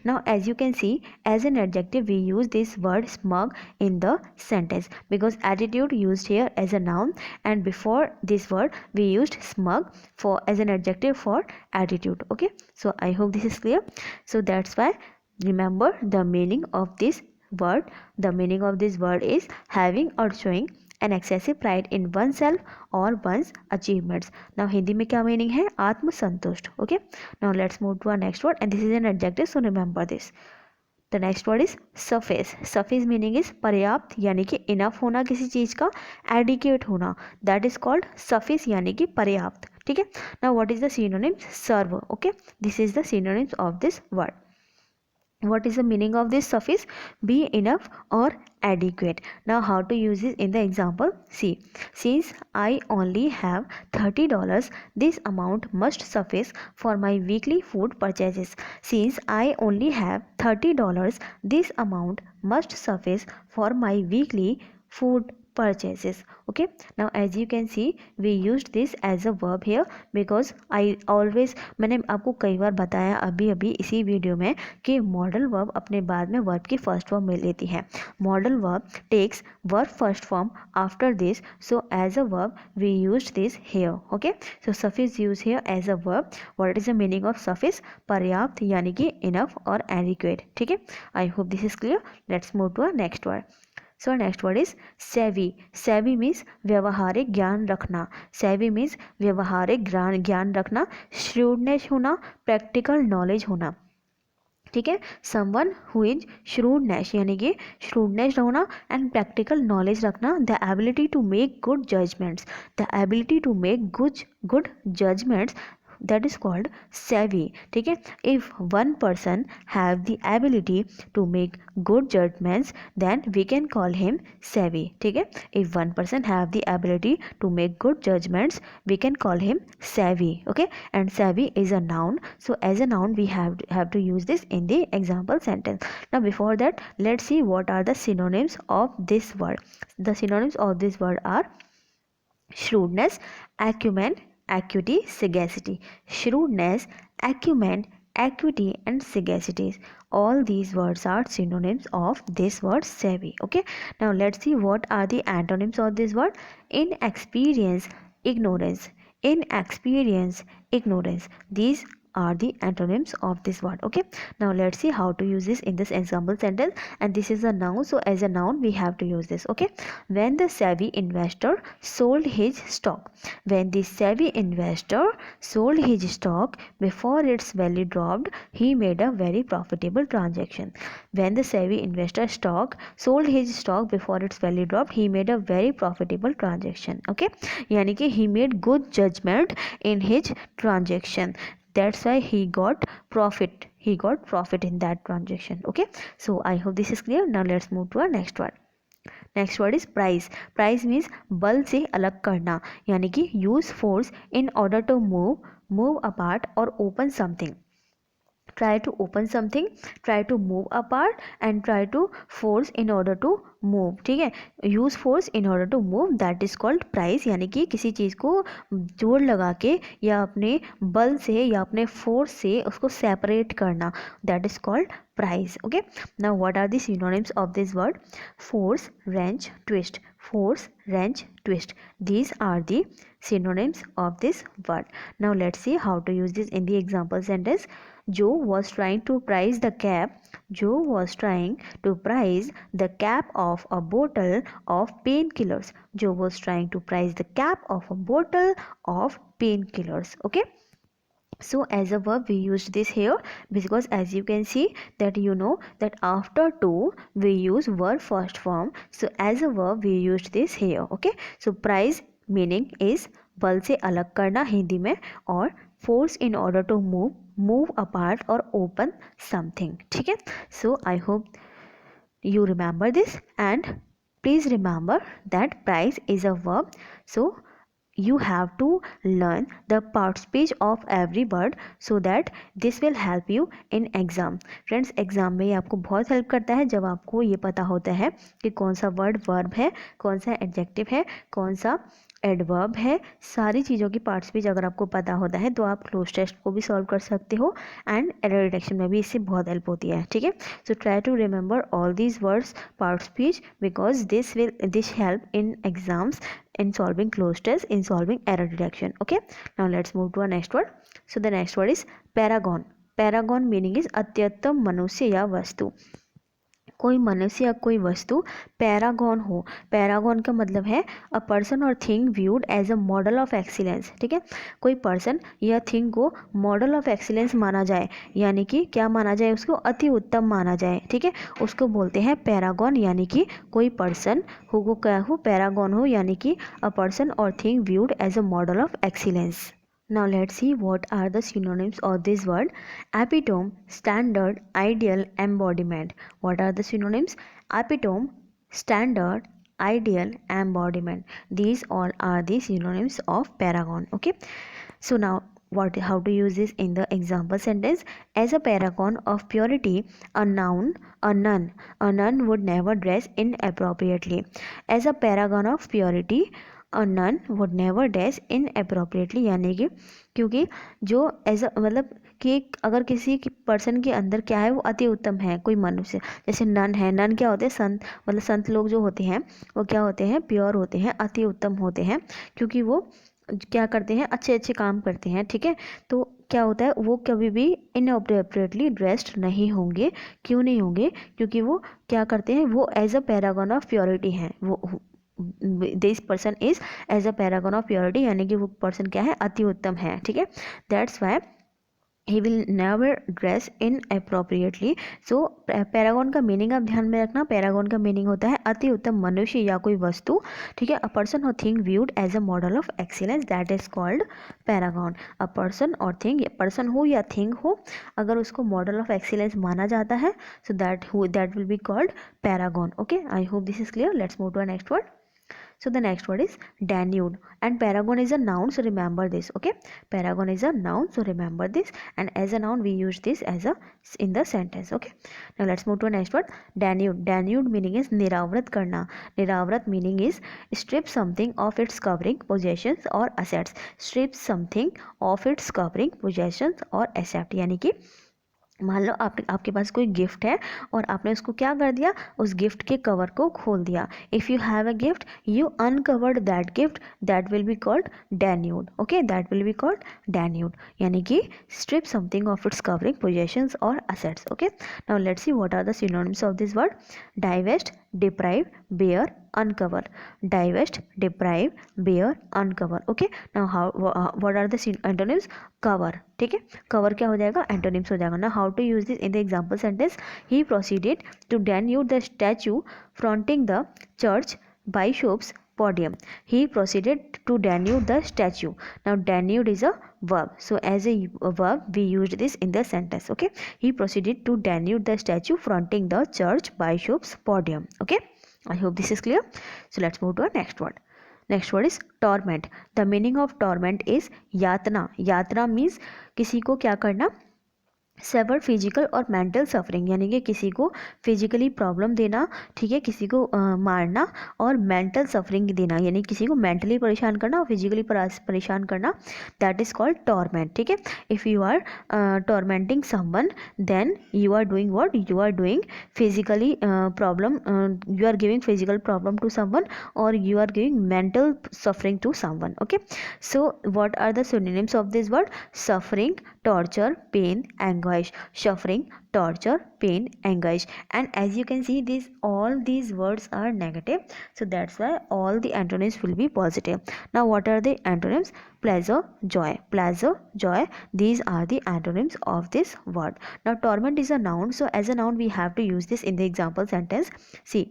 Now as you can see, as an adjective we use this word smug in the sentence, because attitude used here as a noun, and before this word we used smug for as an adjective for attitude. Okay, so I hope this is clear. So that's why remember the meaning of this word. The meaning of this word is having or showing an excessive pride in oneself or one's achievements. Now Hindi में क्या meaning है? आत्मसंतुष्ट. Okay, now let's move to our next word, and this is an adjective, so remember this. The next word is suffice. Suffice meaning is पर्याप्त, यानी कि enough होना किसी चीज़ का, adequate होना, that is called suffice, यानी कि पर्याप्त. ठीक है, now what is the synonym? Serve. Okay, this is the synonyms of this word. What is the meaning of this suffice? Be enough or adequate. Now how to use this in the example? See, since I only have $30, this amount must suffice for my weekly food purchases. Since I only have $30, this amount must suffice for my weekly food purchases. Okay, now as you can see we used this as a verb here, because I always, मैंने आपको कई बार बताया अभी इसी video में कि modal verb अपने बाद में वर्ब की फर्स्ट फॉर्म में लेती है. Model verb takes verb first form after this, so as a verb we used this here. Okay, so suffix use here as a verb. What is the meaning of suffix? पर्याप्त, यानी कि enough और adequate. ठीक है, I hope this is clear. Let's move to a next word. So next word is savvy. Savvy means व्यवहारिक ज्ञान रखना. Savvy means व्यवहारिक ज्ञान रखना. Shrewdness होना, practical knowledge होना. ठीक है, someone who is shrewdness, यानी कि shrewdness होना and practical knowledge रखना. The ability to make good judgments. The ability to make good judgments that is called savvy. ठीक है, if one person have the ability to make good judgments then we can call him savvy. ठीक है, if one person have the ability to make good judgments we can call him savvy. Okay, and savvy is a noun, so as a noun we have to use this in the example sentence. Now before that, let's see what are the synonyms of this word. The synonyms of this word are shrewdness, acumen, acuity, sagacity. Shrewdness, acumen, acuity and sagacity, all these words are synonyms of this word savvy. Okay, now let's see what are the antonyms of this word. Inexperience, ignorance. Inexperience, ignorance, these are the antonyms of this word. Okay, now let's see how to use this in this example sentence, and this is a noun, so as a noun we have to use this. Okay, when the savvy investor sold his stock. When the savvy investor sold his stock before its value dropped, he made a very profitable transaction. When the savvy investor sold his stock before its value dropped, he made a very profitable transaction. Okay, यानी कि he made good judgment in his transaction, that's why he got profit in that transaction. Okay, so I hope this is clear. Now let's move to our next word. Next word is prise. Prise means बल से अलग करना, यानी कि use force in order to move apart और open something. Try to open something, try to move apart and try to force in order to move. ठीक है, use force in order to move, that is called price. यानी कि किसी चीज़ को जोर लगा के या अपने बल से या अपने फोर्स से उसको सेपरेट करना, that is called price. Okay, now what are the synonyms of this word? Force, wrench, twist. Force, wrench, twist, these are the synonyms of this word. Now let's see how to use this in the example sentence. Joe was trying to price the cap. Joe was trying to price the cap of a bottle of painkillers. Joe was trying to price the cap of a bottle of painkillers. Okay, so as a verb we used this here because as you can see that you know that after to we use verb first form, so as a verb we used this here. Okay, so price meaning is बल से अलग करना हिंदी में, और force in order to move apart और open something. ठीक है, so I hope you remember this, and please remember that price is a verb, so you have to learn the participage of every word so that this will help you in exam. Friends, exam में ये आपको बहुत help करता है जब आपको ये पता होता है कि कौन सा वर्ड वर्ब है, कौन सा एडजेक्टिव है, कौन सा एडवर्ब है. सारी चीज़ों की पार्टिसिपेज अगर आपको पता होता है तो आप क्लोज टेस्ट को भी सॉल्व कर सकते हो एंड एरर डिटेक्शन में भी इससे बहुत हेल्प होती है. ठीक है, सो try to remember all these words पार्टिसिपेज because this help in exams in solving closed test, in solving error detection. Okay, now let's move to our next word. So the next word is paragon. Paragon meaning is अत्युत्तम मनुष्य या वस्तु. कोई मनुष्य या कोई वस्तु Paragon हो. Paragon का मतलब है a person or thing viewed as a model of excellence. ठीक है, कोई पर्सन या थिंग को मॉडल ऑफ एक्सीलेंस माना जाए, यानी कि क्या माना जाए, उसको अति उत्तम माना जाए. ठीक है, उसको बोलते हैं पैरागॉन, यानी कि कोई पर्सन हो क्या हो, पैरागॉन हो, यानी कि a person or thing viewed as a model of excellence. Now let's see what are the synonyms of this word. Epitome, standard, ideal, embodiment. What are the synonyms? Epitome, standard, ideal, embodiment. These all are the synonyms of paragon. Okay, so now how to use this in the example sentence. As a paragon of purity, a nun would never dress inappropriately. As a paragon of purity, a nun would never dress inappropriately, यानी कि क्योंकि जो as मतलब कि अगर किसी person के अंदर क्या है वो अति उत्तम है, कोई मनुष्य जैसे नन है. नन क्या होते हैं, संत, मतलब संत लोग जो होते हैं वो क्या होते हैं, प्योर होते हैं, अति उत्तम होते हैं, क्योंकि वो क्या करते हैं, अच्छे अच्छे काम करते हैं. ठीक है, तो क्या होता है, वो कभी भी इनअप्रोप्रिएटली ड्रेस्ड नहीं होंगे. क्यों नहीं होंगे, क्योंकि वो क्या करते हैं, वो as a paragon of purity हैं. वो this person is as a paragon of purity, यानी कि वो पर्सन क्या है, अति उत्तम है. ठीक है, that's why he will never dress inappropriately. So Paragon का मीनिंग आप ध्यान में रखना, पैरागॉन का मीनिंग होता है अति उत्तम मनुष्य या कोई वस्तु, ठीक है। A person or thing viewed as a model of excellence, that is called paragon. A person or thing, person हो या थिंग हो, अगर उसको मॉडल ऑफ एक्सीलेंस माना जाता है, so that will be called paragon. Okay, I hope this is clear. Let's move to a next word. So the next word is Danube, and Paragon is a noun, so remember this. Okay, Paragon is a noun, so remember this, and as a noun we use this as a in the sentence. Okay, now let's move to the next word. Danube. Danube meaning is niravrat karna. Niravrat meaning is strip something of its covering, possessions or assets. Strip something of its covering, possessions or assets, यानी कि मान लो आपके पास कोई gift है और आपने उसको क्या कर दिया, उस गिफ्ट के कवर को खोल दिया. If you have a gift, you uncovered that gift, that will be called denuded. Okay, that will be called denuded, यानी कि strip something off its covering possessions और assets. Okay, now let's see what are the synonyms of this word. Divest, deprive, bare, uncover. Divest, deprive, bear, uncover. Okay, now how what are the antonyms? Cover. ठीक है, cover क्या हो जाएगा, antonyms हो जाएगा ना. How to use this in the example sentence? He proceeded to denude the statue fronting the church bishop's podium. He proceeded to denude the statue. Now denude is a verb, so as a verb we used this in the sentence. Okay, he proceeded to denude the statue fronting the church bishop's podium. Okay, I hope this is clear. So let's move to our next word. Next word is torment. The meaning of torment is यातना. यातना means किसी को क्या करना, saver physical और mental suffering, यानी कि किसी को फिजिकली प्रॉब्लम देना, ठीक है, किसी को मारना, और मेंटल सफरिंग देना, यानी किसी को मेंटली परेशान करना और फिजिकली परेशान करना, दैट इज कॉल्ड टॉर्मेंट. ठीक है, if you are tormenting someone, then you are doing what, you are doing physically problem, you are giving physical problem to someone, और you are giving mental suffering to someone. Okay, so what are the synonyms of this word? Suffering, torture, pain, anguish. Suffering, torture, pain, anguish. And as you can see, all these words are negative, so that's why all the antonyms will be positive. Now what are the antonyms? Pleasure, joy. Pleasure, joy, these are the antonyms of this word. Now torment is a noun, so as a noun we have to use this in the example sentence. See,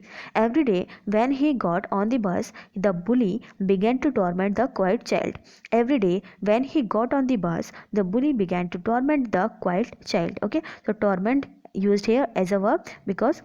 every day when he got on the bus, the bully began to torment the quiet child. Every day when he got on the bus, the bully began to torment the quiet child. Okay, so torment used here as a verb because,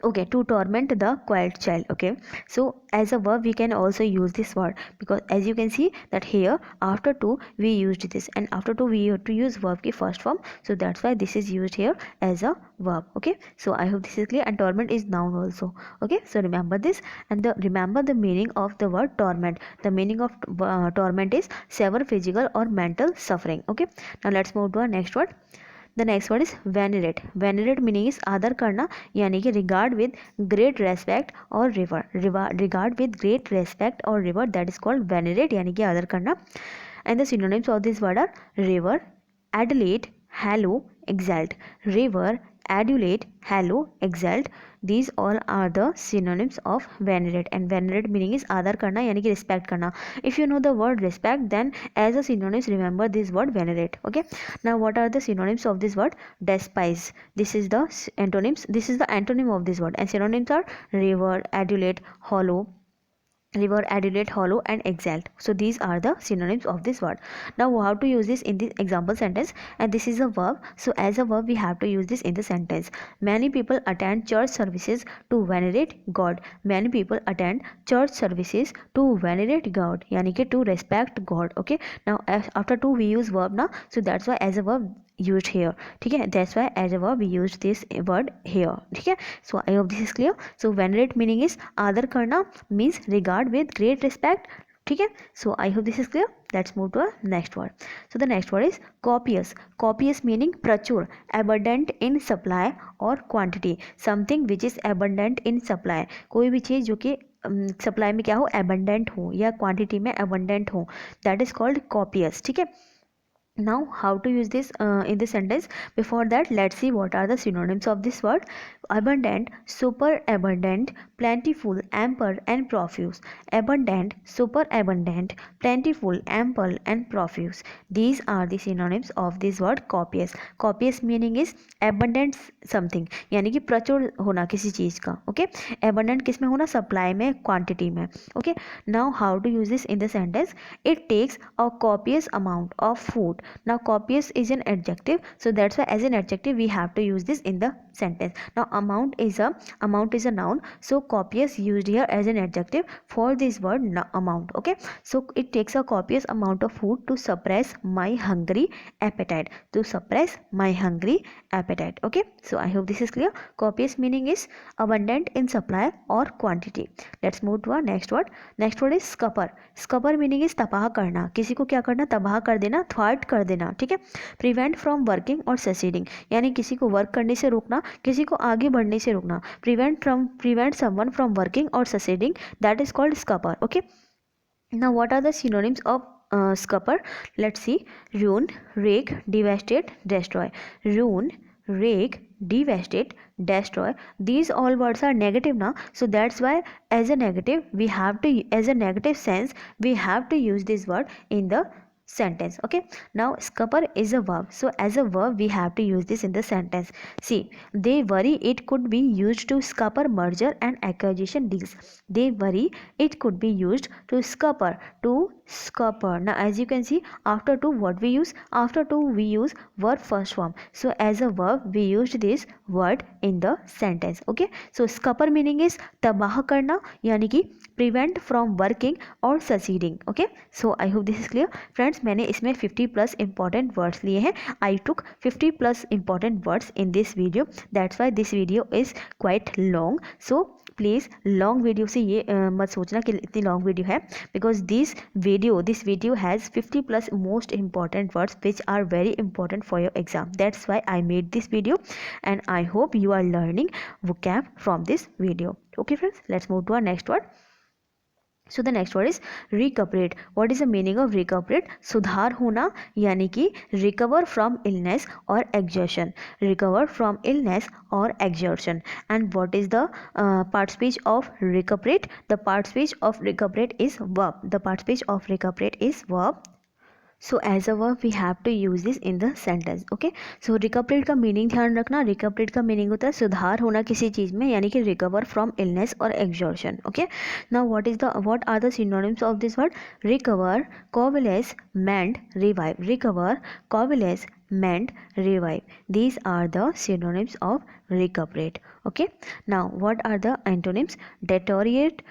okay, to torment the quiet child. Okay, so as a verb we can also use this word, because as you can see that here after to we used this, and after to we have to use verb ki first form, so that's why this is used here as a verb. Okay, so I hope this is clear. And torment is noun also. Okay, so remember this, and remember the meaning of the word torment. The meaning of torment is severe physical or mental suffering. Okay, now let's move to our next word. The next word is venerate. Venerate meaning is आदर करना, यानी कि regard with great respect or regard with great respect or river, that is called venerate, यानी कि आदर करना. And the synonyms of this word are river, adulate, hallow, exalt. River, adulate, hallow, exalt, these all are the synonyms of venerate. And venerate meaning is आदर करना, यानी कि respect करना. If you know the word respect, then as a synonyms remember this word venerate. Okay, now what are the synonyms of this word? Despise. This is the antonyms, this is the antonym of this word, and synonyms are river, adulate, hollow, and exalt. So these are the synonyms of this word. Now how to use this in the example sentence? And this is a verb, so as a verb we have to use this in the sentence. Many people attend church services to venerate God. Many people attend church services to venerate God, yani कि to respect God. Okay, now after to we use verb now, so that's why as a verb used here. ठीक है, that's why as a verb we used this word here. ठीक है, so I hope this is clear. So venerate meaning is आदर करना, means regard with great respect. ठीक है, so I hope this is clear. Let's move to our next word. So the next word is copious. Copious meaning प्रचुर, abundant in supply or quantity. Something which is abundant in supply. कोई भी चीज़ जो कि supply में क्या हो, abundant हो, या क्वांटिटी में abundant हो, that is called copious. ठीक है, now how to use this in this sentence? Before that let's see what are the synonyms of this word. abundant, superabundant, plentiful, ample and profuse. Abundant, superabundant, plentiful, ample and profuse. These are the synonyms of this word copious. Copious meaning is abundant something, यानी कि प्रचुर होना किसी चीज का. Okay, abundant किस में होना? सप्लाई में, क्वांटिटी में. Okay, now how to use this in the sentence? It takes a copious amount of food. Now copious is an adjective, so that's why as an adjective we have to use this in the sentence. Now amount is a noun, so copious used here as an adjective for this word amount. Okay, so it takes a copious amount of food to suppress my hungry appetite. To suppress my hungry appetite. Okay, so I hope this is clear. Copious meaning is abundant in supply or quantity. Let's move to our next word. Next word is scupper. Scupper meaning is तबाह करना, किसी को क्या करना? तबाह कर देना, थ्वार्ट कर देना. ठीक है. प्रिवेंट फ्रॉम वर्किंग और ससीडिंग, यानी किसी को वर्क करने से रोकना, किसी को आगे बढ़ने से रोकना. प्रिवेंट समवन फ्रॉम वर्किंग और succeeding, that is called scupper. Okay, now what are the synonyms of scupper? Let's see. Ruin, rake, devastate, destroy. Ruin, rake, devastate, destroy. These all words are negative now, so that's why as a negative we have to, as a negative sense we have to use this word in the sentence. Okay, now scupper is a verb, so as a verb we have to use this in the sentence. See, they worry it could be used to scupper merger and acquisition deals. They worry it could be used to scupper, to scupper. Now as you can see, after to what we use? After to we use verb first form, so as a verb we used this word in the sentence. Okay, so scupper meaning is तबाह करना, यानी कि prevent from working or succeeding. Okay, so I hope this is clear. Friends, मैंने इसमें 50 plus important words लिए हैं. I took 50 plus important words in this video, that's why this video is quite long. So please long video से ये मत सोचना कि इतनी लॉन्ग वीडियो है, because this video has 50 plus most important words which are very important for your exam. That's why I made this video and I hope you are learning vocab from this video. Okay friends, let's move to our next word. So the next word is recuperate. What is the meaning of recuperate? सुधार होना, यानी कि recover from illness or exertion. Recover from illness or exertion. And what is the part speech of recuperate? The part speech of recuperate is verb. The part speech of recuperate is verb. So as a verb we have to use this in the sentence. Okay, so recuperate का meaning ध्यान रखना. recuperate का meaning होता है सुधार होना किसी चीज़ में, यानी कि recover from illness or exertion. Okay, now what are the synonyms of this word? Recover, convalesce, mend, revive. Recover, convalesce, mend, revive. These are the synonyms of recuperate. Okay, now what are the antonyms? Deteriorate,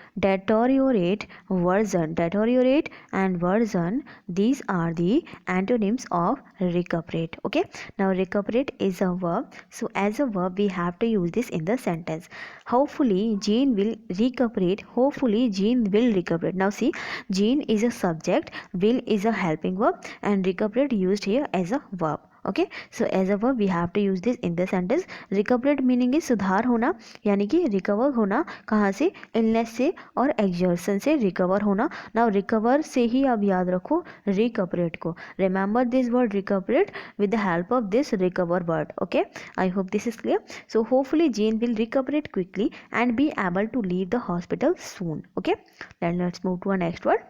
worsen. Deteriorate and worsen, these are the antonyms of recuperate. Okay, now recuperate is a verb, so as a verb we have to use this in the sentence. Hopefully Jean will recuperate. Hopefully Jean will recuperate. Now see, Jean is a subject, will is a helping verb, and recuperate used here as a verb. Okay, so as a verb we have to use this in the sentence. Recuperate meaning is सुधार होना, यानी कि recover होना कहाँ से? Illness से और exertion से रिकवर होना. नाउ रिकवर से ही आप याद रखो रिकवरेट को. Remember this word recuperate with the help of this recover word. Okay, I hope this is clear. So hopefully Jean will recuperate quickly and be able to leave the hospital soon. Okay, let's move to a next word.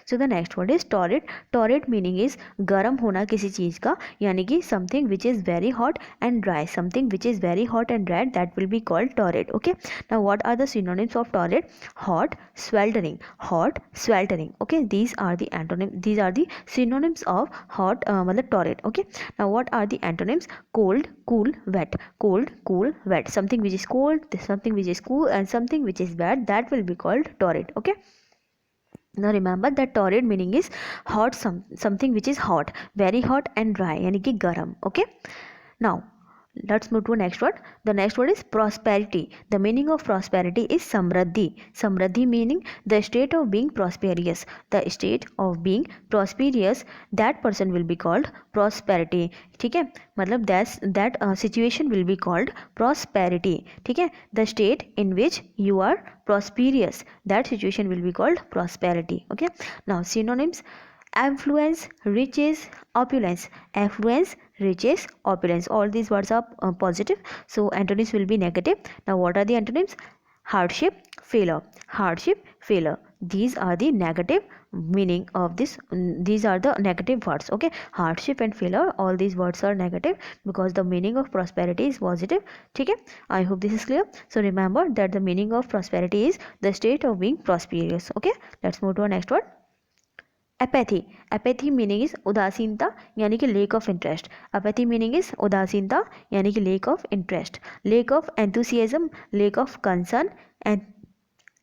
So the next word is torrid. Torrid meaning is गर्म होना किसी चीज़ का, यानी कि something which is very hot and dry. Something which is very hot and dry, that will be called torrid. Okay, now what are the synonyms of torrid? Hot, sweltering. Hot, sweltering. Okay, these are the antonyms, these are the synonyms of hot मतलब torrid. Okay, now what are the antonyms? Cold, cool, wet. Cold, cool, wet. Something which is cold, something which is cool, and something which is wet, that will be called torrid. Okay, now remember that torrid meaning is hot, something which is hot, very hot and dry, यानी कि गर्म. Okay, now let's move to next word. The next word is prosperity. The meaning of prosperity is samriddhi. Samriddhi meaning the state of being prosperous. The state of being prosperous, that person will be called prosperity. ठीक है, मतलब that situation will be called prosperity. ठीक है, the state in which you are prosperous, that situation will be called prosperity. Okay, now synonyms: affluence, riches, opulence. Affluence, riches, opulence. All these words are positive, so antonyms will be negative. Now what are the antonyms? Hardship, failure. Hardship, failure. These are the negative meaning of this. These are the negative words. Okay, hardship and failure, all these words are negative because the meaning of prosperity is positive. Okay, I hope this is clear. So remember that the meaning of prosperity is the state of being prosperous. Okay, let's move to our next word. Apathy. Apathy meaning is उदासीनता यानी कि lack of interest. Apathy meaning is उदासीनता यानी कि lack of interest, lack of enthusiasm, lack of concern, and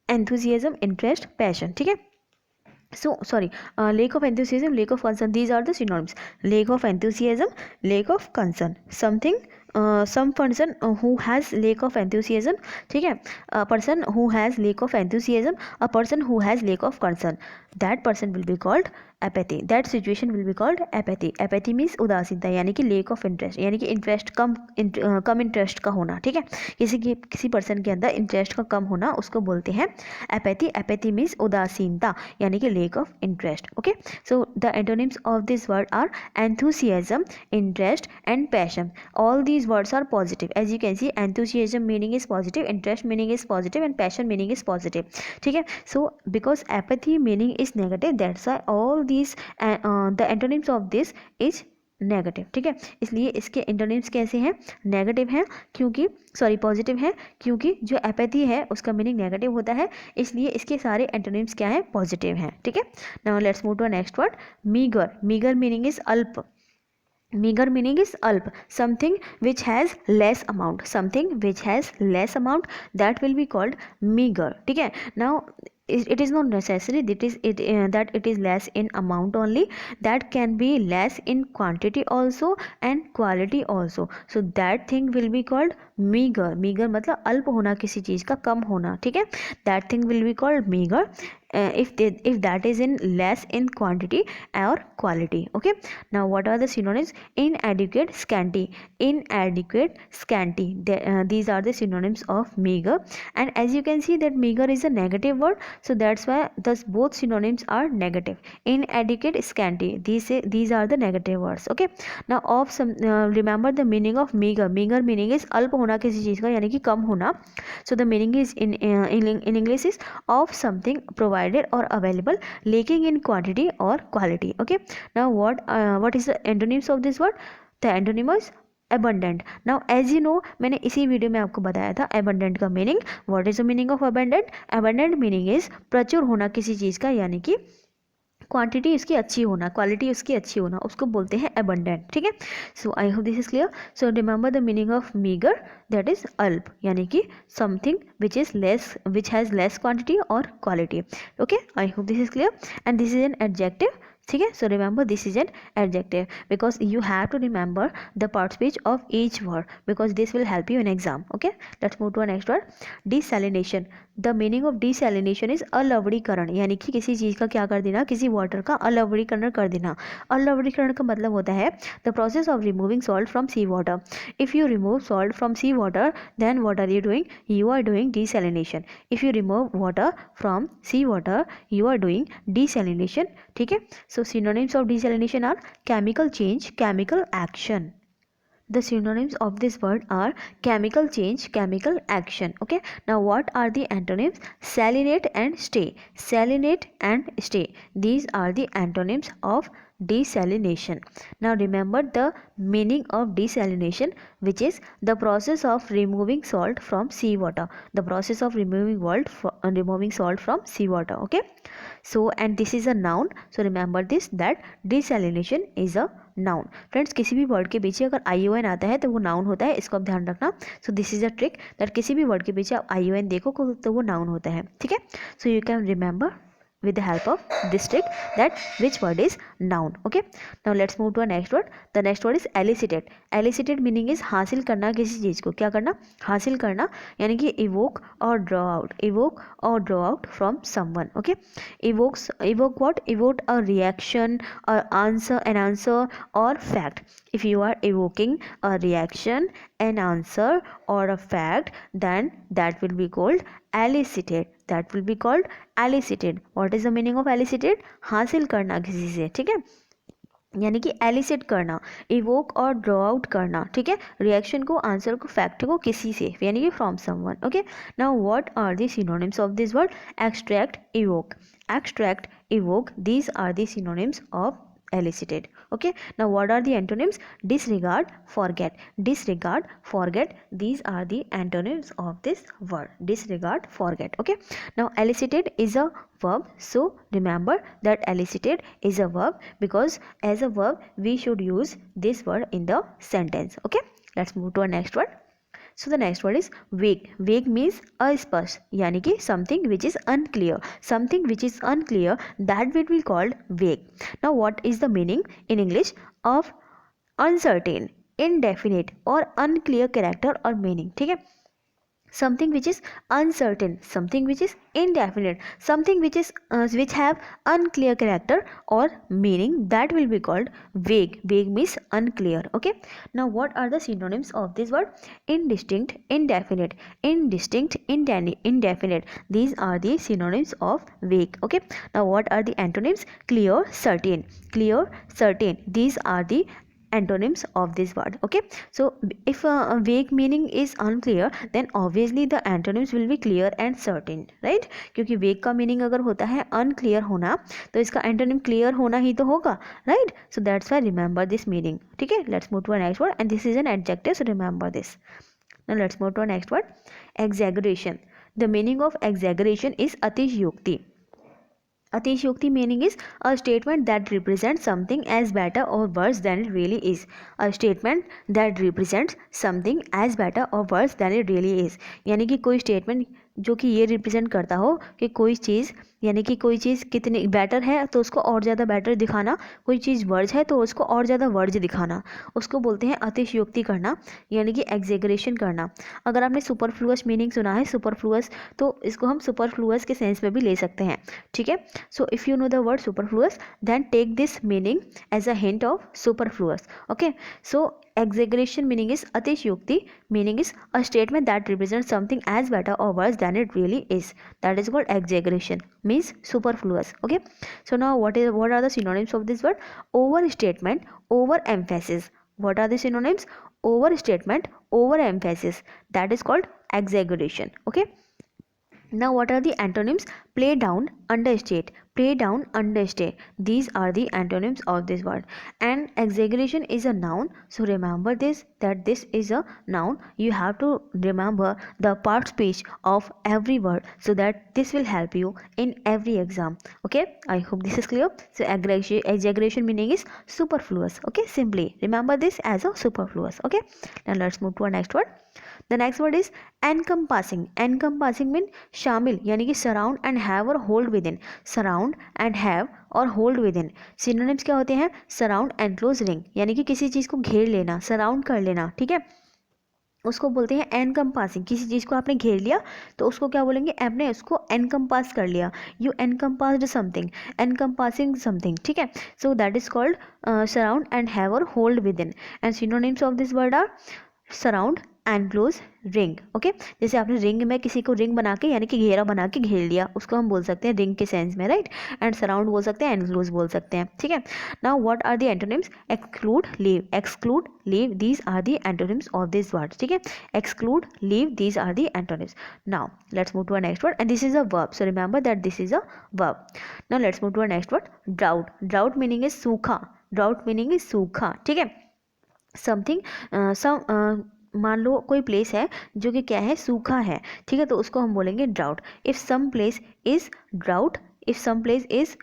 enthusiasm, interest, passion. ठीक है, so sorry, lack of enthusiasm, lack of concern, these are the synonyms. Lack of enthusiasm, lack of concern, something, some person who has lack of enthusiasm. ठीक है, a person who has lack of enthusiasm, a person who has lack of concern, that person will be called apathy. That situation will be called apathy. Apathy means उदासीनता यानी कि lack of interest, यानी कि interest कम interest का होना. ठीक है, किसी पर्सन के अंदर इंटरेस्ट का कम होना उसको बोलते हैं apathy. Apathy means उदासीनता यानी कि lack of interest. Okay, so the antonyms of this word are enthusiasm, interest, and passion. All these words are positive. As you can see, enthusiasm meaning is positive, interest meaning is positive, and passion meaning is positive. ठीक है, so because apathy meaning is negative, that's why all these the antonyms of this is negative. ठीक है, इसलिए इसके antonyms कैसे हैं? Negative हैं, क्योंकि सॉरी पॉजिटिव है, क्योंकि जो एपैथी है उसका मीनिंग नेगेटिव होता है, इसलिए इसके सारे एंटोनिम्स क्या हैं? पॉजिटिव हैं. ठीक है, now let's move to next word, meager. Meager meaning is अल्प. Meager meaning is अल्प, something which has less amount, something which has less amount, that will be called meager. ठीक है, now it is not necessary that it is less in amount only, that can be less in quantity also and quality also, so that thing will be called meager. meager मतलब अल्प होना, किसी चीज़ का कम होना. ठीक है, that thing will be called meager if that is in less in quantity or quality. Okay, now what are the synonyms? Inadequate, scanty. Inadequate, scanty, these are the synonyms of meager. And as you can see that meager is a negative word, so that's why thus both synonyms are negative. Inadequate, scanty, these are the negative words. Okay, now of some remember the meaning of meager. meager meaning is अल्प होना किसी चीज़ का यानी कि कम होना. so the meaning is in English is of something provided or available, lacking in quantity or quality. Okay, now what is the antonyms of this word? The antonym is abundant. now as you know, मैंने इसी video में आपको बताया था abundant का meaning. what is the meaning of abundant? abundant meaning is प्रचुर होना किसी चीज़ का, यानी कि क्वांटिटी उसकी अच्छी होना, क्वालिटी उसकी अच्छी होना, उसको बोलते हैं abundant. ठीक है, so I hope this is clear. So remember the meaning of meagre, that is अल्प, यानी कि something which is less, which has less quantity और quality. Okay, I hope this is clear. And this is an adjective. ठीक है, so remember this is an adjective because you have to remember the part speech of each word because this will help you in exam. Okay, let's move to next word, desalination. The meaning of desalination is अलवणीकरण, यानी कि किसी चीज़ का क्या कर देना, किसी water का अलवणीकरण कर देना. अलवणीकरण का मतलब होता है the process of removing salt from sea water. If you remove salt from sea water then what are you doing? You are doing desalination. If you remove water from sea water you are doing desalination. ठीक है, so synonyms of desalination are chemical change, chemical action. The synonyms of this word are chemical change, chemical action. Okay, now what are the antonyms? Salinate and stay. Salinate and stay, these are the antonyms of desalination. Now remember the meaning of desalination, which is the process of removing salt from seawater. The process of removing salt from seawater. Okay, so and this is a noun, so remember this, that desalination is a noun. Friends, किसी भी word के पीछे अगर ION आता है तो वो noun होता है, इसको आप ध्यान रखना. सो this is a trick that किसी भी वर्ड के पीछे आप ION देखो तो वो नाउन होता है. ठीक है, so you can remember with the help of this trick that which word is noun. Okay, now let's move to a next word. The next word is elicited. Elicited meaning is हासिल करना किसी चीज़ को. क्या करना? हासिल करना, यानी कि evoke or draw out. evoke or draw out from someone. Okay, evoke what? Evoke a reaction or an answer or fact. If you are evoking a reaction, an answer or a fact, then that will be called elicited. That will be called elicited. What is the meaning of elicited? हासिल करना किसी से. ठीक है, यानी कि elicit करना, evoke और ड्रॉ आउट करना, ठीक है, रिएक्शन को, आंसर को, फैक्ट को किसी से, यानी कि from someone. Okay, now what are the synonyms of this word? Extract, evoke. Extract, evoke, these are the synonyms of elicited. Okay, now what are the antonyms? Disregard, forget. Disregard, forget, these are the antonyms of this word. Disregard, forget. Okay, now elicited is a verb, so remember that elicited is a verb, because as a verb we should use this word in the sentence. Okay, let's move to our next word. So the next word is vague. Vague means अस्पष्ट, यानी कि something which is unclear. Something which is unclear, that will be called vague. Now what is the meaning in English of uncertain, indefinite or unclear character or meaning? ठीक है, something which is uncertain, something which is indefinite, something which is which have unclear character or meaning, that will be called vague. Vague means unclear. Okay, now what are the synonyms of this word? Indistinct, indefinite. Indistinct, indefinite, these are the synonyms of vague. Okay, now what are the antonyms? Clear, certain. Clear, certain, these are the antonyms of this word. Okay, so if a vague meaning is unclear, then obviously the antonyms will be clear and certain, right? क्योंकि vague का meaning अगर होता है unclear होना, तो इसका antonym clear होना ही तो होगा, right? So that's why remember this meaning. ठीक है, let's move to our next word, and this is an adjective, so remember this. Now let's move to our next word, exaggeration. The meaning of exaggeration is अतिशयोक्ति. अतिशयोक्ति meaning is a statement that represents something as better or worse than it really is. A statement that represents something as better or worse than it really is. यानी कि कोई statement जो कि ये represent करता हो कि कोई चीज़, यानी कि कोई चीज़ कितनी बेटर है तो उसको और ज़्यादा बेटर दिखाना, कोई चीज़ वर्ज है तो उसको और ज़्यादा वर्ज दिखाना, उसको बोलते हैं अतिशयोक्ति करना, यानी कि एग्जेगरेशन करना. अगर आपने सुपरफ्लुअस मीनिंग सुना है, सुपरफ्लुअस, तो इसको हम सुपरफ्लुअस के सेंस में भी ले सकते हैं. ठीक है, so if you know the word superfluous, then take this meaning as a hint of superfluous. Okay, so exaggeration meaning is अतिशयोक्ति, meaning is a statement that represents something as better or worse than it really is. That is called exaggeration, means superfluous. Okay, so now what are the synonyms of this word? Overstatement, overemphasis. What are the synonyms? Overstatement, overemphasis, that is called exaggeration. Okay, now what are the antonyms? Play down, understate. Play down, understate, these are the antonyms of this word. And exaggeration is a noun, so remember this, that this is a noun. You have to remember the part speech of every word, so that this will help you in every exam. Okay, I hope this is clear. So exaggeration meaning is superfluous. Okay, simply remember this as a superfluous. Okay, now let's move to our next word. The next word is encompassing. Encompassing mean शामिल, यानी कि surround and have और hold within. Surround and have और hold within. Synonyms क्या होते हैं? Surround, enclose, ring, यानी कि किसी चीज़ को घेर लेना, surround कर लेना. ठीक है, उसको बोलते हैं एनकम्पासिंग. किसी चीज़ को आपने घेर लिया तो उसको क्या बोलेंगे? आपने उसको एनकम्पास कर लिया. You encompassed something, encompassing something. ठीक है, so that is called surround and have और hold within. And synonyms of this word are surround, enclose, ring. Okay, जैसे आपने रिंग में किसी को रिंग बना के, यानी कि घेरा बना के घेर लिया, उसको हम बोल सकते हैं रिंग के सेंस में, राइट? एंड सराउंड बोल सकते हैं, एनक्लोज बोल सकते हैं. ठीक है, now what are the antonyms? Exclude, leave. Exclude, leave, these are the antonyms of this word. ठीक है, exclude, leave, these are the antonyms. Now let's move to a next word, and this is a verb, so remember that this is a verb. Now let's move to a next word, drought. Drought meaning is सूखा. Drought meaning is सूखा. ठीक है, something, मान लो कोई place है जो कि क्या है? सूखा है. ठीक है, तो उसको हम बोलेंगे drought. If some place is drought, if some place is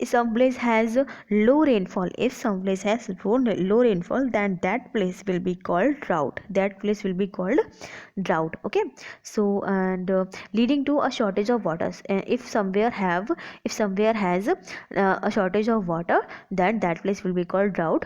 some place has low rainfall, if some place has low rainfall, then that place will be called drought. That place will be called drought. Okay, so and leading to a shortage of water. If somewhere has a shortage of water, then that place will be called drought.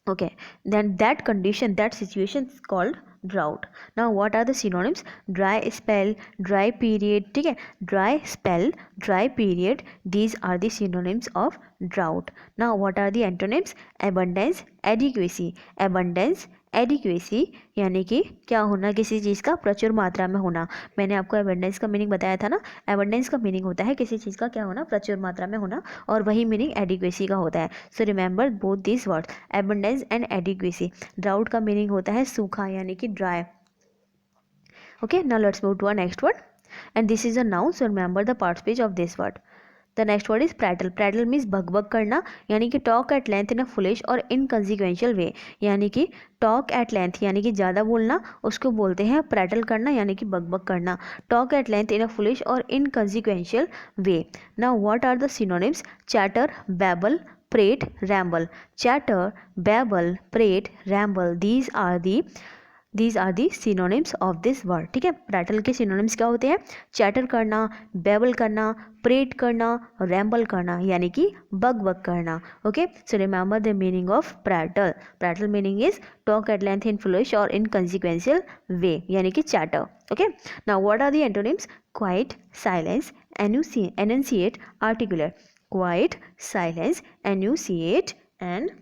Okay, then that condition, that situation is called drought. Now what are the synonyms? Dry spell, dry period. ठीक है, dry spell, dry period, these are the synonyms of drought. Now what are the antonyms? Abundance, adequacy. Abundance, adequacy यानी कि क्या होना, किसी चीज़ का प्रचुर मात्रा में होना। मैंने आपको एबंडेंस का मीनिंग बताया था ना, एबंडेंस का मीनिंग होता है किसी चीज़ का क्या होना, प्रचुर मात्रा में होना, और वही मीनिंग एडिक्वेसी का होता है। So remember both this words, abundance and adequacy. Drought का मीनिंग होता है सूखा यानी कि dry. Okay, now let's move to our next word, and this is a noun, so remember the part speech of this word. The next word is prattle. Prattle means bug करना, यानी कि talk at length in a foolish or inconsequential way, यानी कि talk at length यानी कि ज़्यादा बोलना, उसको बोलते हैं prattle करना यानी कि बग करना। Talk at length in a foolish or inconsequential way. Now what are the synonyms? Chatter, babble, prate, ramble. Chatter, babble, prate, ramble. These are the synonyms of this word. ठीक है, prattle के synonyms क्या होते हैं? Chatter करना, babble करना, prate करना, ramble करना, यानी कि बग करना. Okay, so remember the meaning of prattle. Prattle meaning is talk at length in foolish or inconsequential way, यानी कि chatter. Okay, now what are the antonyms? Quiet, silence, enunciate, articulate. Quiet, silence, enunciate and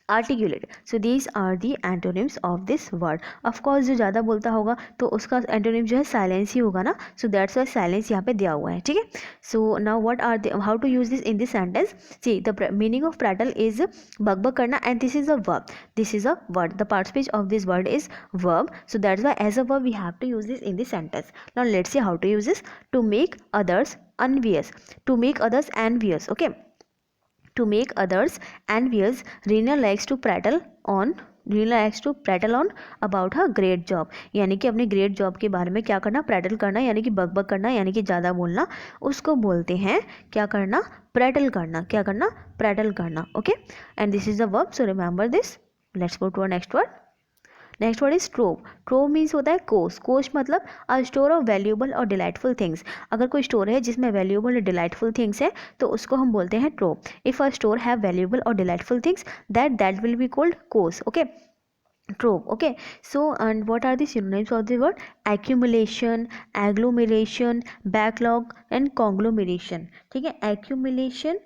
articulate. So these are the antonyms of this word. Of course जो ज़्यादा बोलता होगा तो उसका antonym जो है साइलेंस ही होगा ना, सो दैट्स वाई साइलेंस यहाँ पे दिया हुआ है. ठीक है, so now what are the, how to use this in this sentence. See the meaning of prattle is bug करना, and this is a verb. This is a word. The part speech of this word is verb, so that's why as a verb we have to use this in this sentence. Now let's see how to use this. To make others envious, to make others envious. Okay, to make others envious, Reena likes to prattle on about her great job. यानी कि अपने great job के बारे में क्या करना, prattle करना, यानी कि बग करना, यानी कि ज़्यादा बोलना, उसको बोलते हैं क्या करना, प्रैटल करना. क्या करना, प्रैटल करना. Okay, and this is the verb, so remember this. Let's go to our next word. Next word is trove. Trove means होता है कोष. कोष मतलब अ स्टोर ऑफ वैल्यूएबल और डिलाइटफुल थिंग्स. अगर कोई स्टोर है जिसमें वैल्यूएबल और डिलाइटफुल थिंग्स है तो उसको हम बोलते हैं trove. If a store have valuable और delightful things, that will be called कोष. ओके, trove. Okay, so and what are the synonyms of the word? Accumulation, agglomeration, backlog and conglomeration. ठीक है, accumulation,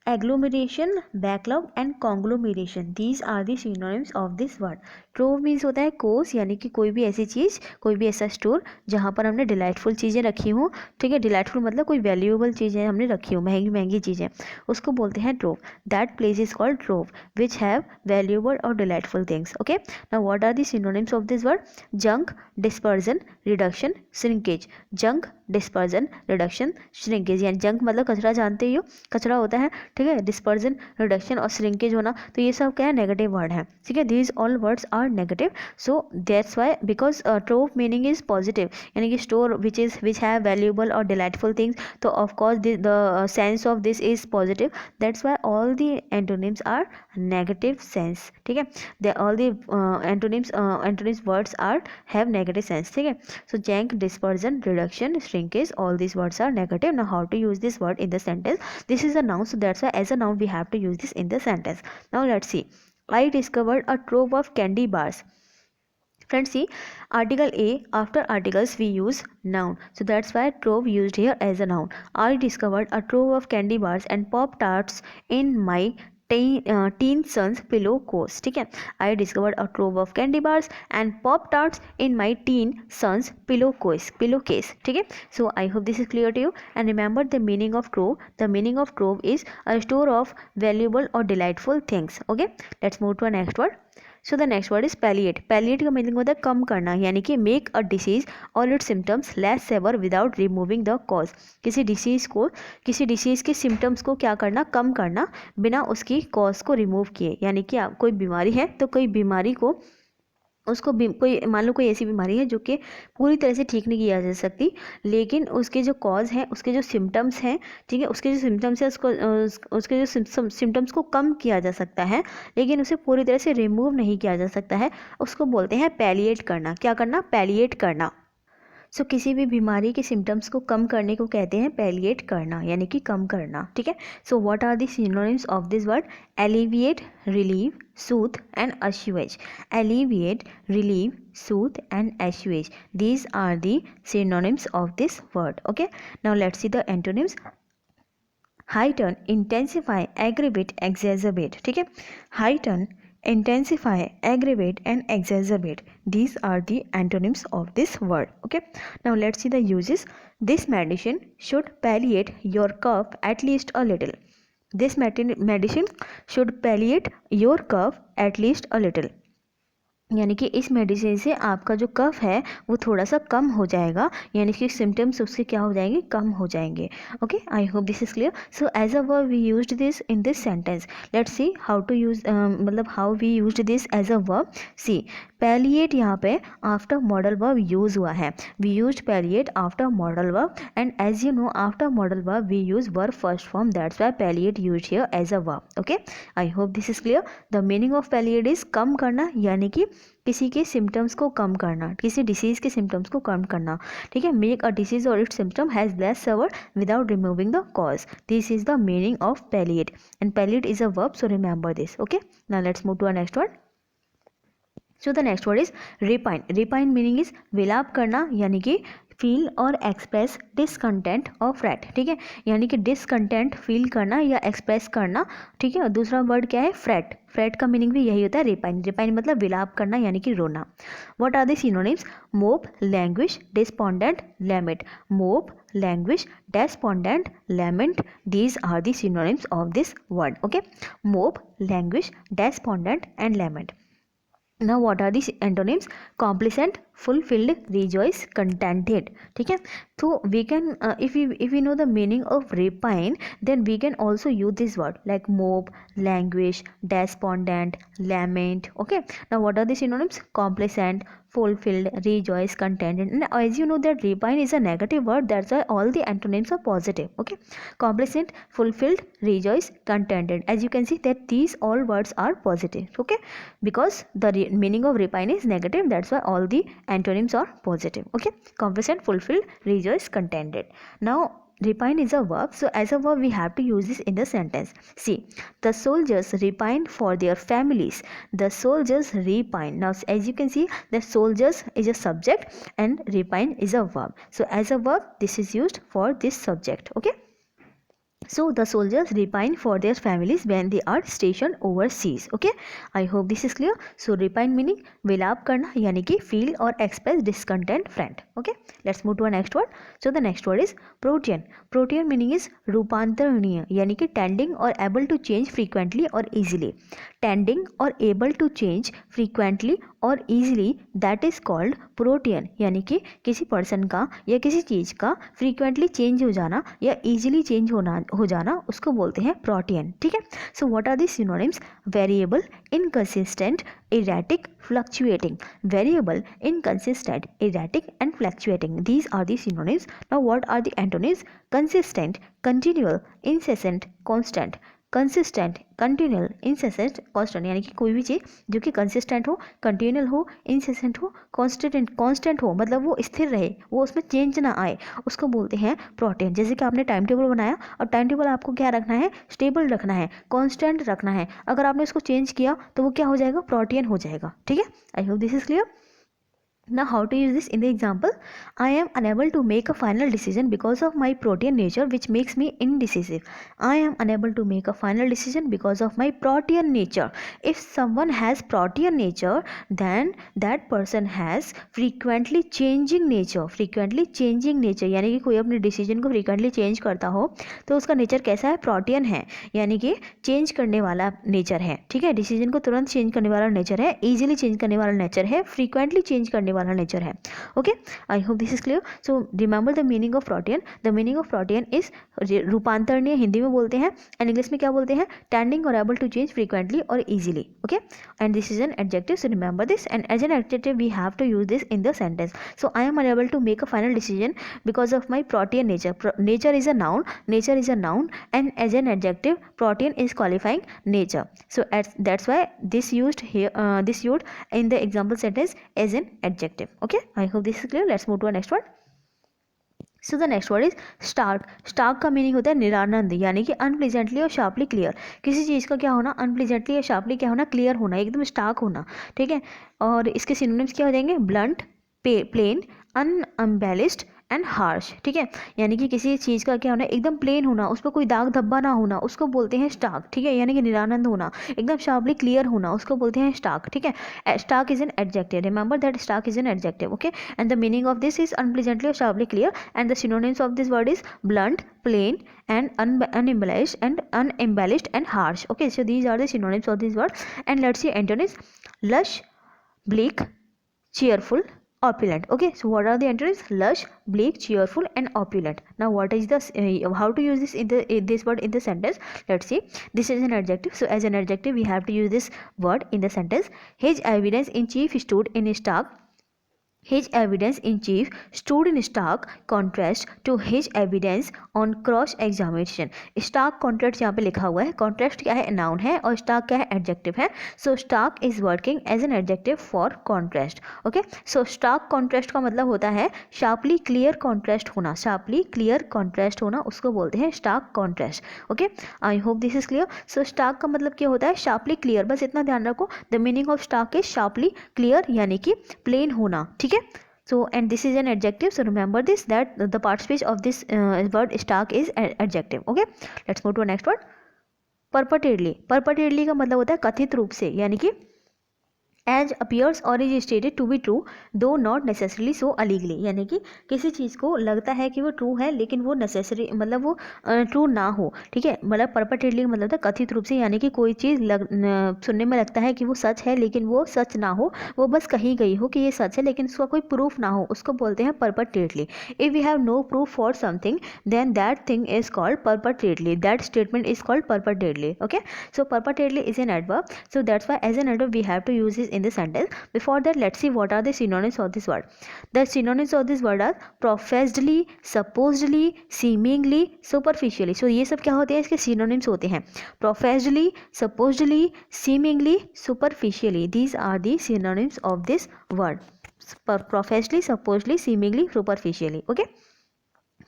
agglomeration, backlog and conglomeration, these are the synonyms of this word. trove means होता है कोष, यानी कि कोई भी ऐसी चीज़, कोई भी ऐसा स्टोर जहाँ पर हमने डिलाइटफुल चीज़ें रखी हों. ठीक है, डिलाइटफुल मतलब कोई वैल्यूएबल चीज़ें हमने रखी हो, महंगी महंगी चीज़ें, उसको बोलते हैं trove. That place is called trove which have valuable और delightful things. Okay, now what are the synonyms of this word? Junk, dispersion, reduction, shrinkage. Junk, dispersion, reduction, shrinkage. यानी जंक मतलब कचरा, जानते ही हो कचरा होता है. ठीक है, डिस्पर्जन, रिडक्शन और श्रिंकेज होना, तो ये सब क्या है, नेगेटिव वर्ड है. ठीक है, these all words are negative, so that's why, because trove meaning is positive, यानी कि स्टोर विच हैव वैल्यूएबल और डिलाइटफुल थिंग्स, तो of course the sense of this is positive. That's why all the antonyms are negative sense. ठीक है, they all the antonyms words are have negative sense. ठीक है, so junk, dispersion, reduction, shrinkage, all these words are negative. Now how to use this word in the sentence? This is a noun, so that's why as a noun we have to use this in the sentence. Now let's see. I discovered a trove of candy bars. Friends, see, article A, after articles we use noun, so that's why trove used here as a noun. I discovered a trove of candy bars and pop tarts in my teen son's pillow case. ठीक है, I discovered a trove of candy bars and pop tarts in my teen son's pillow case. ठीक है, so I hope this is clear to you. And remember the meaning of trove. The meaning of trove is a store of valuable or delightful things. Okay, let's move to our next word. So the next word is palliate. Palliate का meaning होता है कम करना, यानी कि make a disease और its symptoms less severe without removing the cause. किसी disease के सिम्टम्स को क्या करना, कम करना, बिना उसकी कॉज को रिमूव किए. यानी कि कोई बीमारी है तो कोई बीमारी को कोई मान लो कोई ऐसी बीमारी है जो कि पूरी तरह से ठीक नहीं किया जा सकती, लेकिन उसके जो कॉज हैं, उसके जो सिम्टम्स हैं, ठीक है, उसके जो सिम्टम्स है उसके जो सिम्टम्स को कम किया जा सकता है, लेकिन उसे पूरी तरह से रिमूव नहीं किया जा सकता है, उसको बोलते हैं पैलिएट करना. क्या करना, पैलिएट करना. सो किसी भी बीमारी के सिम्टम्स को कम करने को कहते हैं पैलिएट करना, यानी कि कम करना. ठीक है, so what are the synonyms of this word? Alleviate, relieve, soothe and assuage. Alleviate, relieve, soothe and assuage. These are the synonyms of this word. Okay, now let's see the antonyms. Heighten, intensify, aggravate, exacerbate. ठीक है, heighten, intensify, aggravate and exacerbate. These are the antonyms of this word. Okay, now let's see the uses. This medicine should palliate your cough at least a little. This medicine should palliate your cough at least a little. यानी कि इस medicine से आपका जो कफ है वो थोड़ा सा कम हो जाएगा, यानी कि सिम्टम्स उसके क्या हो जाएंगे, कम हो जाएंगे. Okay, I hope this is clear. So as a verb we used this in this sentence. Let's see how to use, मतलब how we used this as a verb. See, palliate यहाँ पे आफ्टर मॉडल वर्ब यूज हुआ है. We used palliate after modal verb and as you know after modal verb we use verb first form. That's why palliate used here as a verb. Okay, I hope this is clear. The meaning of palliate is कम करना, यानी कि किसी के symptoms को कम करना, किसी disease के सिम्टम्स को कम करना. ठीक है, मेक अ डिसीज और its symptom has less severe without removing the cause. This is the meaning of palliate and palliate is a verb, so remember this. Okay, now let's move to a next word. So the next word is repine. Repine meaning is विलाप करना, यानी कि feel और express discontent और freight. ठीक है, यानी कि डिसकंटेंट फील करना या एक्सप्रेस करना. ठीक है, और दूसरा वर्ड क्या है, फ्रेट. फ्रेट का मीनिंग भी यही होता है, रिपाइन. रिपाइन मतलब विलाप करना यानी कि रोना. What are the synonyms? Mope, languish, despondent, lament. Mope, languish, despondent, lament. These are the synonyms of this word. Okay, mope, languish, despondent and lament. Now what are the antonyms? Complacent, fulfilled, rejoice, contented. ठीक है, तो we can if we know the meaning of repine, then we can also use this word like mope, languish, despondent, lament. Okay, now what are the synonyms? Complacent, fulfilled, rejoice, contented. And as you know that repine is a negative word, that's why all the antonyms are positive. Okay, complacent, fulfilled, rejoice, contented. As you can see that these all words are positive. Okay, because the meaning of repine is negative, that's why all the antonyms are positive. Okay, complacent, fulfilled, rejoice, contented. Now repine is a verb, so as a verb we have to use this in the sentence. See, the soldiers repined for their families. The soldiers repine. Now as you can see, the soldiers is a subject and repine is a verb, so as a verb this is used for this subject. Okay, so the soldiers repine for their families when they are stationed overseas. Okay, I hope this is clear. So repine meaning विलाप करना, यानी कि feel or express discontent, friend. Okay, let's move to a next word. So the next word is protean. Protean meaning is रूपांतरणीय, यानी कि tending or able to change frequently or easily. Tending or able to change frequently और easily, that is called protean. यानी कि किसी person का या किसी चीज़ का फ्रीक्वेंटली चेंज हो जाना या easily चेंज हो जाना उसको बोलते हैं protean. ठीक है, so what are the synonyms? Variable, inconsistent, erratic, fluctuating. Variable, inconsistent, erratic and fluctuating. These are the synonyms. Now what are the antonyms? Consistent, continual, incessant, constant. Consistent, continual, incessant, constant. यानी कि कोई भी चीज़ जो कि consistent हो, continual हो, incessant हो, constant हो, मतलब वो स्थिर रहे, वो उसमें चेंज ना आए, उसको बोलते हैं प्रोटीन. जैसे कि आपने टाइम टेबल बनाया और टाइम टेबल आपको क्या रखना है, स्टेबल रखना है, कांस्टेंट रखना है. अगर आपने उसको चेंज किया तो वो क्या हो जाएगा, प्रोटीन हो जाएगा. ठीक है, I hope this is clear. Now how to use this in the example? I am unable to make a final decision because of my protean nature which makes me indecisive. I am unable to make a final decision because of my protean nature. If someone has protean nature, then that person has frequently changing nature. Frequently changing nature यानी कि कोई अपने decision को frequently change करता हो तो उसका nature कैसा है, प्रोटीन है, यानी कि चेंज करने वाला नेचर है. ठीक है, डिसीजन को तुरंत चेंज करने वाला नेचर है, इजीली चेंज करने वाला नेचर है, फ्रीक्वेंटली चेंज करने वाला नेचर है. Okay, I hope this is clear. So remember the meaning of protean. The meaning of protean is रूपांतरणीय, हिंदी में बोलते हैं, एंड इंग्लिश में क्या बोलते हैं, tending or able to change frequently or easily. Okay, and this is an adjective, so remember this, and as an adjective we have to use this in the sentence. So I am unable to make a final decision because of my protean nature. Nature is a noun, nature is a noun, and as an adjective protean is qualifying nature. So that's why this used here, this used in the example sentence as an adjective. Okay, I hope this is clear. Let's move to our next word. So the next word is stark. Stark का meaning होता है निरानंद, यानी कि अनप्लीजेंटली और sharply clear. किसी चीज़ का क्या होना, अनप्लीजेंटली और शार्पली क्या होना, क्लियर होना, एकदम स्टार्क होना. ठीक है, और इसके सिनोनिम्स क्या हो जाएंगे, ब्लंट, प्लेन, अनएम्बेलिश्ड, एंड हार्श, ठीक है, यानी कि किसी चीज़ का क्या होना, एकदम प्लेन होना, उस पर कोई दाग धब्बा ना होना, उसको बोलते हैं स्टार्क, ठीक है, यानी कि निरानंद होना, एकदम शार्पली क्लियर होना, उसको बोलते हैं स्टार्क, ठीक है। Stark is an adjective, remember that stark is an adjective, okay, and the meaning of this is unpleasantly और sharply clear, and the synonyms of this word is blunt, plain and unembellished and harsh. Okay, so these are the synonyms of this word, and let's see antonyms: lush, bleak, cheerful, opulent. Okay, so what are the antonyms? Lush, bleak, cheerful and opulent. Now what is this, how to use this in this word in the sentence? Let's see. This is an adjective, so as an adjective we have to use this word in the sentence. His evidence in chief stood in stark His evidence in chief stood in stark contrast to his evidence on cross examination. Stark contrast यहाँ पे लिखा हुआ है, contrast क्या है, noun है, और stark क्या है, adjective है. So stark is working as an adjective for contrast. Okay, so stark contrast का मतलब होता है sharply clear contrast होना, sharply clear contrast होना, उसको बोलते हैं stark contrast. Okay, I hope this is clear. So stark का मतलब क्या होता है, sharply clear, बस इतना ध्यान रखो. The meaning of stark is sharply clear, यानी कि plain होना, ठीक है. So and this is an adjective, so remember this, that the participation of this word stark is adjective. Okay, let's move to the next word. Purportedly. Purportedly का मतलब होता है कथित रूप से, यानी कि एज अपियर्स और is stated to be true though not necessarily so allegedly, यानी कि किसी चीज़ को लगता है कि वो ट्रू है लेकिन वो नेसेसरी मतलब वो ट्रू ना हो, ठीक है. मतलब परपटेडली का मतलब है कथित रूप से, यानी कि कोई चीज़ सुनने में लगता है कि वो सच है लेकिन वो सच ना हो, वो बस कही गई हो कि ये सच है लेकिन उसका कोई प्रूफ ना हो, उसको बोलते हैं purportedly. If we have no proof for something then that thing is called purportedly, that statement is called purportedly. Okay, so purportedly is an adverb, so that's why as an adverb we have to use this in the sentence. Before that, let's see what are the synonyms of this word. The synonyms of this word are professedly, supposedly, seemingly, superficially. So ये सब क्या होते हैं, इसके synonyms होते हैं. Professedly, supposedly, seemingly, superficially. These are the synonyms of this word. Professedly, supposedly, seemingly, superficially. Okay.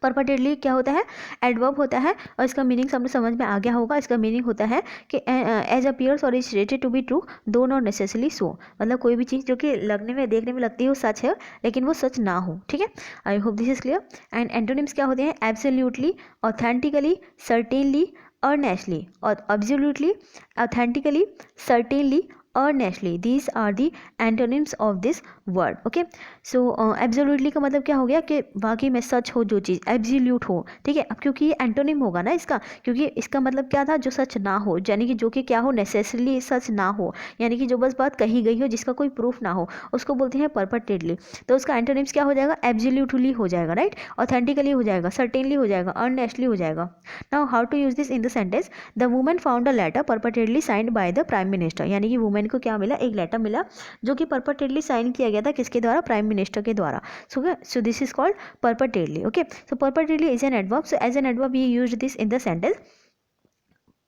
परपटेडली क्या होता है, एडवर्ब होता है, और इसका मीनिंग सबने समझ में आ गया होगा. इसका मीनिंग होता है कि एज अपीयर्स और is stated to be true though not necessarily so, मतलब कोई भी चीज़ जो कि लगने में देखने में लगती है वो सच है लेकिन वो सच ना हो, ठीक है. I hope this is clear. And antonyms क्या होते हैं, एब्सोल्युटली, ऑथेंटिकली, सर्टेनली, अर्नेस्टली, और absolutely, authentically, certainly, earnestly. These are the antonyms of this word. Okay, so absolutely का मतलब क्या हो गया कि वाकई में सच हो जो चीज़, एब्सोल्यूट हो, ठीक है. अब क्योंकि ये एंटोनिम होगा ना इसका, क्योंकि इसका मतलब क्या था, जो सच ना हो, यानी कि जो कि क्या हो, नेसेसरली सच ना हो, यानी कि जो बस बात कही गई हो जिसका कोई प्रूफ ना हो, उसको बोलते हैं परपटेडली. तो उसका एंटोनिम्स क्या हो जाएगा, एब्सोल्यूटली हो जाएगा, राइट, ऑथेंटिकली हो जाएगा, सर्टेनली हो जाएगा, अर्नेस्टली हो जाएगा. Now how to use this in the sentence. The women found a letter purportedly signed by the prime minister, यानी कि वुमेन को क्या मिला, एक लेटर मिला जो कि परपटेडली साइन किया गया था, किसके द्वारा, प्राइम मिनिस्टर के द्वारा. So this is called purportedly. Okay, so purportedly is an adverb, so as an adverb we used this in the sentence.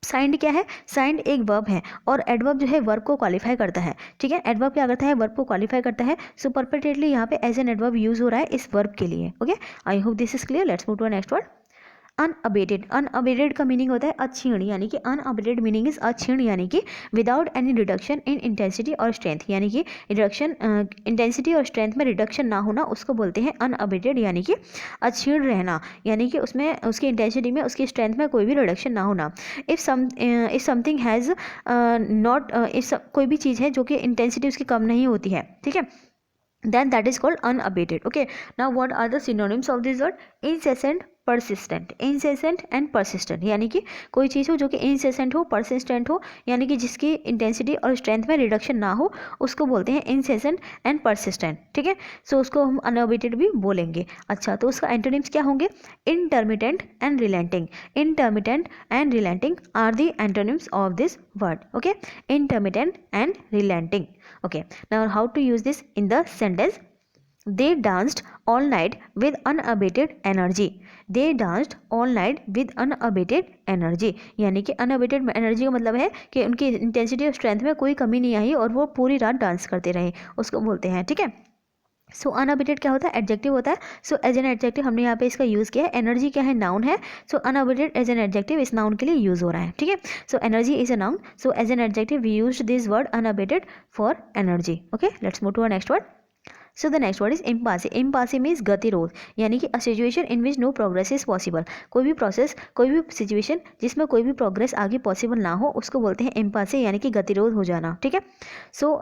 Signed क्या है, साइंड एक वर्ब है, और एडवर्ब जो है वर्ब को क्वालिफाई करता है, ठीक है. एडवर्ब क्या करता है, वर्ब को क्वालिफाई करता है. सो परपटेडली यहाँ पे एज एन एडवर्ब यूज हो रहा है इस वर्ब के लिए. Okay, I hope this is clear. Let's move to next word. Unabated. Unabated का मीनिंग होता है अक्षीण, यानी कि अनअबेटेड मीनिंग इज अक्षीण, यानी कि without any reduction in intensity और स्ट्रेंथ, यानी कि रिडक्शन इंटेंसिटी और स्ट्रेंथ में रिडक्शन ना होना, उसको बोलते हैं अनअबेटेड, यानी कि अक्षीण रहना, यानी कि उसमें उसकी इंटेंसिटी में उसकी स्ट्रेंथ में कोई भी रिडक्शन ना होना. इफ समथिंग हैज़ नॉट, कोई भी चीज़ है जो कि इंटेंसिटी उसकी कम नहीं होती है, ठीक है, then that is called unabated. Okay, now what are the synonyms of this word? Incessant, persistent. incessant and persistent, यानी कि कोई चीज़ हो जो कि incessant हो, persistent हो, यानी कि जिसकी इंटेंसिटी और स्ट्रेंथ में रिडक्शन ना हो, उसको बोलते हैं incessant and persistent, ठीक है. सो उसको हम unabated भी बोलेंगे. अच्छा, तो उसका एंटोनिम्स क्या होंगे, intermittent and relenting. intermittent and relenting are the antonyms of this word. Okay, intermittent and relenting. Okay, now how to use this in the sentence. They danced all night with unabated energy. They danced all night with unabated energy, यानी कि unabated energy का मतलब है कि उनकी intensity और strength में कोई कमी नहीं आई और वो पूरी रात डांस करते रहे, उसको बोलते हैं, ठीक है. सो अनअबेटेड क्या होता है, एडजेक्टिव होता है. सो एज एन एडजेक्टिव हमने यहाँ पे इसका यूज़ किया है. एनर्जी क्या है, नाउन है. So unabated as an adjective इस नाउन के लिए यूज़ हो रहा है, ठीक है. So energy is a noun, so as an adjective we used this word unabated for energy. Okay, let's move to a next word. So the next word is impasse. Impasse means गतिरोध, यानी कि a situation in which no progress is possible. कोई भी process, कोई भी situation जिसमें कोई भी प्रोग्रेस आगे पॉसिबल ना हो, उसको बोलते हैं इम्पासी, यानी कि गतिरोध हो जाना. ठीक है. So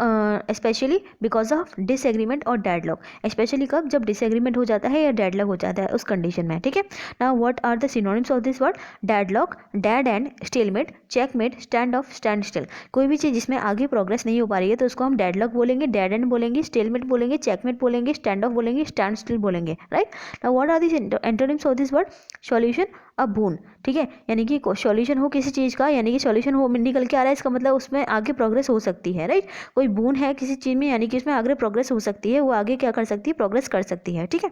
specially because of disagreement और डेडलॉक. स्पेशली कब? जब डिसएग्रीमेंट हो जाता है या डेडलॉक हो जाता है उस कंडीशन में. ठीक है. Now what are the synonyms of this word? Deadlock, dead end, stalemate, checkmate, stand off, stand still. कोई भी चीज़ जिसमें आगे प्रोग्रेस नहीं हो पा रही है तो उसको हम डेडलॉक बोलेंगे, डेड एंड बोलेंगे, स्टेलमेट बोलेंगे, चेकमेट बोलेंगे, स्टैंड ऑफ बोलेंगे, स्टैंड स्टिल बोलेंगे. Right. Now what are this antonyms of this word? Solution, a boon. ठीक है. यानी कि सॉल्यूशन हो किसी चीज़ का, यानी कि सॉल्यूशन हो निकल के आ रहा है, इसका मतलब उसमें आगे प्रोग्रेस हो सकती है. राइट. कोई बून है किसी चीज़ में, यानी कि उसमें आगे प्रोग्रेस हो सकती है, वो आगे क्या कर सकती है? प्रोग्रेस कर सकती है. ठीक है.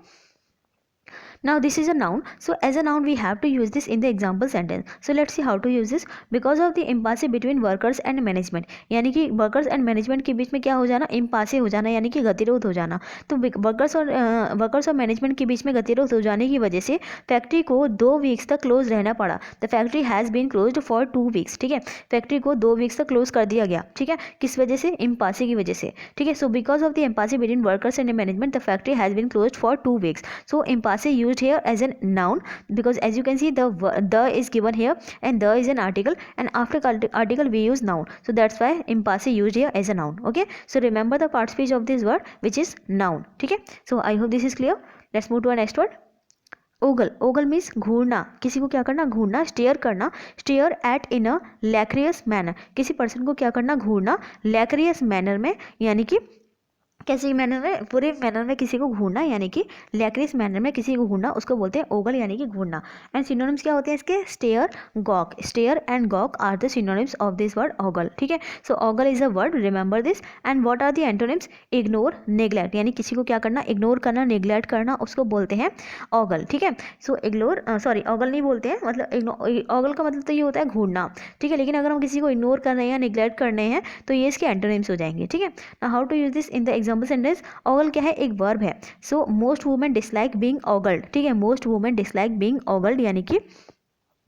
Now this is a noun. So as a noun we have to use this in the example sentence. So let's see how to use this. Because of the impasse between workers and management. यानी कि workers and management के बीच में क्या हो जाना? impasse हो जाना, यानी कि गतिरोध हो जाना. तो workers और management के बीच में गतिरोध हो जाने की वजह से फैक्ट्री को 2 वीक्स तक क्लोज रहना पड़ा. The factory has been closed for 2 weeks. ठीक है. फैक्ट्री को 2 वीक्स तक क्लोज कर दिया गया. ठीक है. किस वजह से? impasse की वजह से. ठीक है. So because of the impasse between workers and management, the factory has been closed for 2 weeks. So impasse used here as a noun, because as you can see the is given here and the is an article, and after article we use noun, so that's why impasse used here as a noun. Okay, so remember the part speech of this word which is noun. ठीक है. So I hope this is clear. Let's move to our next word. Ogle. Ogle means घूरना, किसी को क्या करना? घूरना, stare करना. Stare at in a lecherous manner. किसी पर्सन को क्या करना? घूरना, लैक्रियस मैनर में, यानी कि कैसे मैनर में? पूरे मैनर में किसी को घूरना, यानी कि लैक्रियस मैनर में किसी को घूरना, उसको बोलते हैं ओगल, यानी कि घूरना. एंड सिनोनिम्स क्या होते हैं इसके? Stare, gawk. Stare and gawk are the synonyms of this word ogle. ठीक है. So ogle is a word, remember this. And what are the antonyms? Ignore, neglect. यानी किसी को क्या करना? इग्नोर करना, नेग्लेक्ट करना, उसको बोलते हैं ओगल. ठीक है. सो इग्नोर, सॉरी, ओगल नहीं बोलते हैं, मतलब ओगल का मतलब तो ये होता है घूरना. ठीक है. लेकिन अगर हम किसी को इग्नोर कर रहे हैं या नेग्लेक्ट करने हैं तो ये इसके एंटोनिम्स हो जाएंगे. ठीक है. Now how to use this in the example sentence. Ogle क्या है? एक वर्ब है. So most women dislike being ogled. ठीक है. Most women dislike being ogled, यानी कि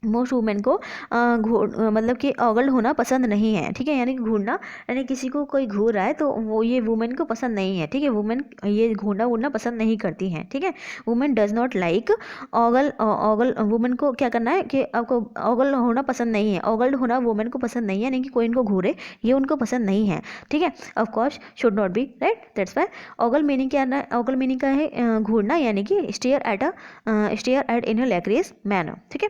मोस्ट वुमेन को मतलब कि ओगल्ड होना पसंद नहीं है. ठीक है. यानी कि घूरना, यानी किसी को कोई घूर रहा है तो वो ये वुमेन को पसंद नहीं है. ठीक है. वुमेन ये घूरना वूरना पसंद नहीं करती हैं. ठीक है. Women does not like Ogle. Ogle women को क्या करना है कि आपको ओगल होना पसंद नहीं है. ओगल्ड होना वुमेन को पसंद नहीं है, यानी कि कोई इनको घूरे, ये उनको पसंद नहीं है. ठीक है. Of course should not be. Right. That's why ogle meaning क्या है? ओगल मीनिंग का है घूरना, यानी कि stare at in a lecherous manner. ठीक है.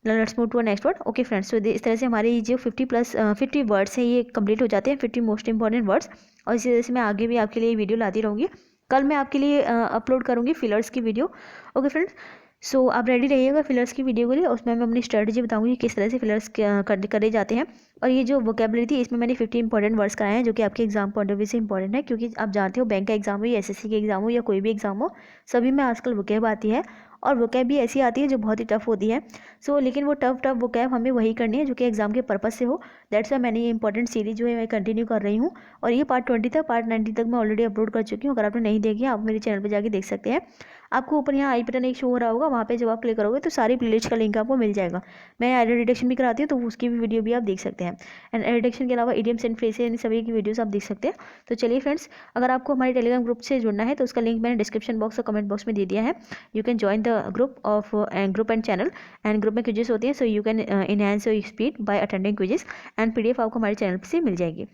Let's move to next word. Okay friends, तो इस तरह से हमारे जो 50 वर्ड्स हैं ये कंप्लीट हो जाते हैं, 50 मोस्ट इंपॉर्टेंट वर्ड्स. और इसी तरह से मैं आगे भी आपके लिए वीडियो लाती रहूँगी. कल मैं आपके लिए अपलोड करूँगी फिलर्स की वीडियो. ओके फ्रेंड्स, सो आप रेडी रहिएगा फिलर्स की वीडियो के लिए. उसमें मैं अपनी स्ट्रेटजी बताऊँगी किस तरह से फिलर्स करे जाते हैं. और ये जो वोकैबुलरी थी इसमें मैंने 50 इंपॉर्टेंट वर्ड्स कराए हैं जो कि आपके एग्जाम पॉइंट ऑफ व्यू से इंपॉर्टेंट है, क्योंकि आप जानते हो बैंक का एग्जाम हो या SSC के एग्जाम हो या कोई भी एग्जाम हो, सभी में आजकल वोकैब आती है. और वोकैब भी ऐसी आती है जो बहुत ही टफ होती है. सो लेकिन वो टफ वोकैब हमें वही करनी है जो कि एग्जाम के पर्पस से हो. दैट्स वाई मैंने ये इंपॉर्टेंट सीरीज जो है मैं कंटिन्यू कर रही हूँ. और ये पार्ट 20 तक, पार्ट 90 तक मैं ऑलरेडी अपलोड कर चुकी हूँ. अगर आपने नहीं देखी आप मेरे चैनल पर जाके देख सकते हैं. आपको ऊपर यहाँ आई बटन एक शो हो रहा होगा, वहाँ पे जब आप क्लिक करोगे तो सारी प्लेलिस्ट का लिंक आपको मिल जाएगा. मैं एरर डिटेक्शन भी कराती हूँ तो उसकी भी वीडियो भी आप देख सकते हैं. एंड एरर डिटेक्शन के अलावा इडियम्स एंड फ्रेजेस इन सभी की वीडियोस आप देख सकते हैं. तो चलिए फ्रेंड्स, अगर आपको हमारे टेलीग्राम ग्रुप से जुड़ना है तो उसका लिंक मैंने डिस्क्रिप्शन बॉक्स और कमेंट बॉक्स में दे दिया है. You can join the group and channel. And group में क्विजेस होती हैं, so you can enhance your speed bye attending quizzes. And PDF आपको हमारे चैनल से मिल जाएगी.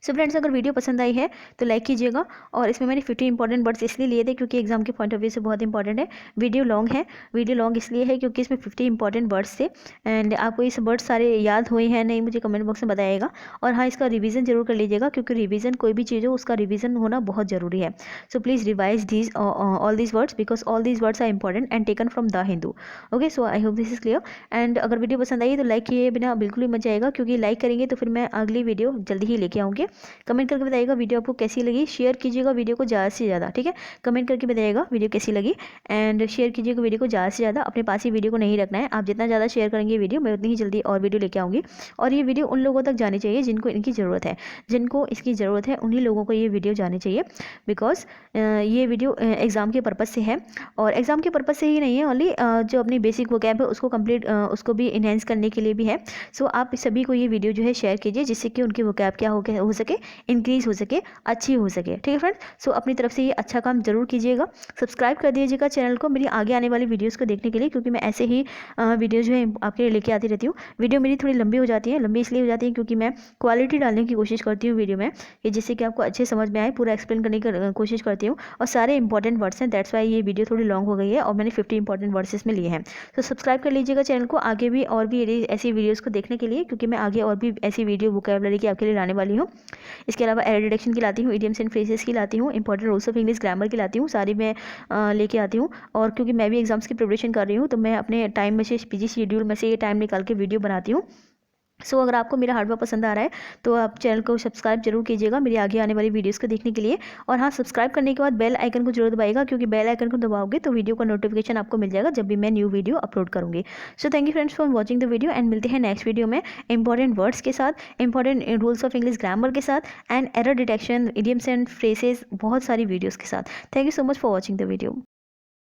सो फ्रेंड्स, अगर वीडियो पसंद आई है तो लाइक कीजिएगा. और इसमें मैंने 50 इंपॉर्टेंट वर्ड्स इसलिए लिए थे क्योंकि एग्जाम के पॉइंट ऑफ व्यू से बहुत इंपॉर्टेंट है. वीडियो लॉन्ग है. वीडियो लॉन्ग इसलिए है क्योंकि इसमें 50 इंपॉर्टेंट वर्ड्स थे. एंड आपको ये वर्ड्स सारे याद हुए हैं नहीं मुझे कमेंट बॉक्स में बताइएगा. और हाँ, इसका रिवीजन जरूर कर लीजिएगा क्योंकि रिवीजन कोई भी चीज़ हो उसका रिवीजन होना बहुत ज़रूरी है. So please revise these all these words because all these words are important and taken from the Hindu. Okay, so I hope this is clear. And अगर वीडियो पसंद आई तो लाइक किए बिना बिल्कुल ही मत जाएगा, क्योंकि लाइक करेंगे तो फिर मैं अगली वीडियो जल्दी ही लेके आऊँगी. कमेंट करके बताइएगा वीडियो आपको कैसी लगी. शेयर कीजिएगा वीडियो को ज़्यादा से ज़्यादा. ठीक है. कमेंट करके बताइएगा वीडियो कैसी लगी. एंड शेयर कीजिएगा वीडियो को ज़्यादा से ज़्यादा. अपने पास ही वीडियो को नहीं रखना है. आप जितना ज़्यादा शेयर करेंगे वीडियो, मैं उतनी ही जल्दी और वीडियो लेके आऊँगी. और ये वीडियो उन लोगों तक जानी चाहिए जिनको इनकी ज़रूरत है. जिनको इसकी ज़रूरत है उन्हीं लोगों को ये वीडियो जानी चाहिए. बिकॉज ये वीडियो एग्ज़ाम के पर्पज़ से है. और एग्ज़ाम के पर्पज़ से ही नहीं है, ओनली जो अपनी बेसिक वोकैब है उसको कंप्लीट उसको भी इन्हेंस करने के लिए भी है. सो आप सभी को ये वीडियो जो है शेयर कीजिए जिससे कि उनकी वोकैब क्या हो सके, इंक्रीज हो सके, अच्छी हो सके। ठीक है फ्रेंड्स, सो अपनी तरफ से ये अच्छा काम जरूर कीजिएगा। सब्सक्राइब कर दीजिएगा चैनल को मेरी आगे आने वाली वीडियोज़ को देखने के लिए, क्योंकि मैं ऐसे ही वीडियो जो है आपके लिए लेके आती रहती हूँ। वीडियो मेरी थोड़ी लंबी हो जाती है, लंबी इसलिए हो जाती है क्योंकि मैं क्वालिटी डालने की कोशिश करती हूँ वीडियो में, कि जिससे कि आपको अच्छे समझ में आए, पूरा एक्सप्लेन करने की कोशिश करती हूँ, और सारे इंपॉर्टेंट वर्ड्स हैं। दैट्स वाई ये वीडियो थोड़ी लॉन्ग हो गई है और मैंने 50 इंपॉर्टेंट वर्ड्स इसमें लिए हैं। तो सब्सक्राइब कर लीजिएगा चैनल को आगे भी और भी ऐसी वीडियोज़ को देखने के लिए, क्योंकि मैं आगे और भी ऐसी वीडियो वोकैबुलरी की आपके लिए लाने वाली हूँ। इसके अलावा एरर डिटेक्शन की लाती हूँ, इडियम्स एंड फ्रेजेस की लाती हूँ, important rules of English grammar की लाती हूँ, सारी मैं लेके आती हूँ। और क्योंकि मैं भी एग्जाम्स की प्रिपरेशन कर रही हूँ, तो मैं अपने टाइम में से, बिजी शेड्यूल में से ये टाइम निकाल के वीडियो बनाती हूँ। सो अगर आपको मेरा हार्ड वर्क पसंद आ रहा है तो आप चैनल को सब्सक्राइब जरूर कीजिएगा मेरी आगे आने वाली वीडियोस को देखने के लिए। और हाँ, सब्सक्राइब करने के बाद बेल आइकन को जरूर दबाइएगा, क्योंकि बेल आइकन को दबाओगे तो वीडियो का नोटिफिकेशन आपको मिल जाएगा जब भी मैं न्यू वीडियो अपलोड करूँगी। So thank you friends for watching the video, and मिलते हैं नेक्स्ट वीडियो में इंपॉर्टेंट वर्ड्स के साथ, important rules of English grammar के साथ, and error detection, idioms and phrases, बहुत सारी वीडियोज़ के साथ। Thank you so much for watching the video.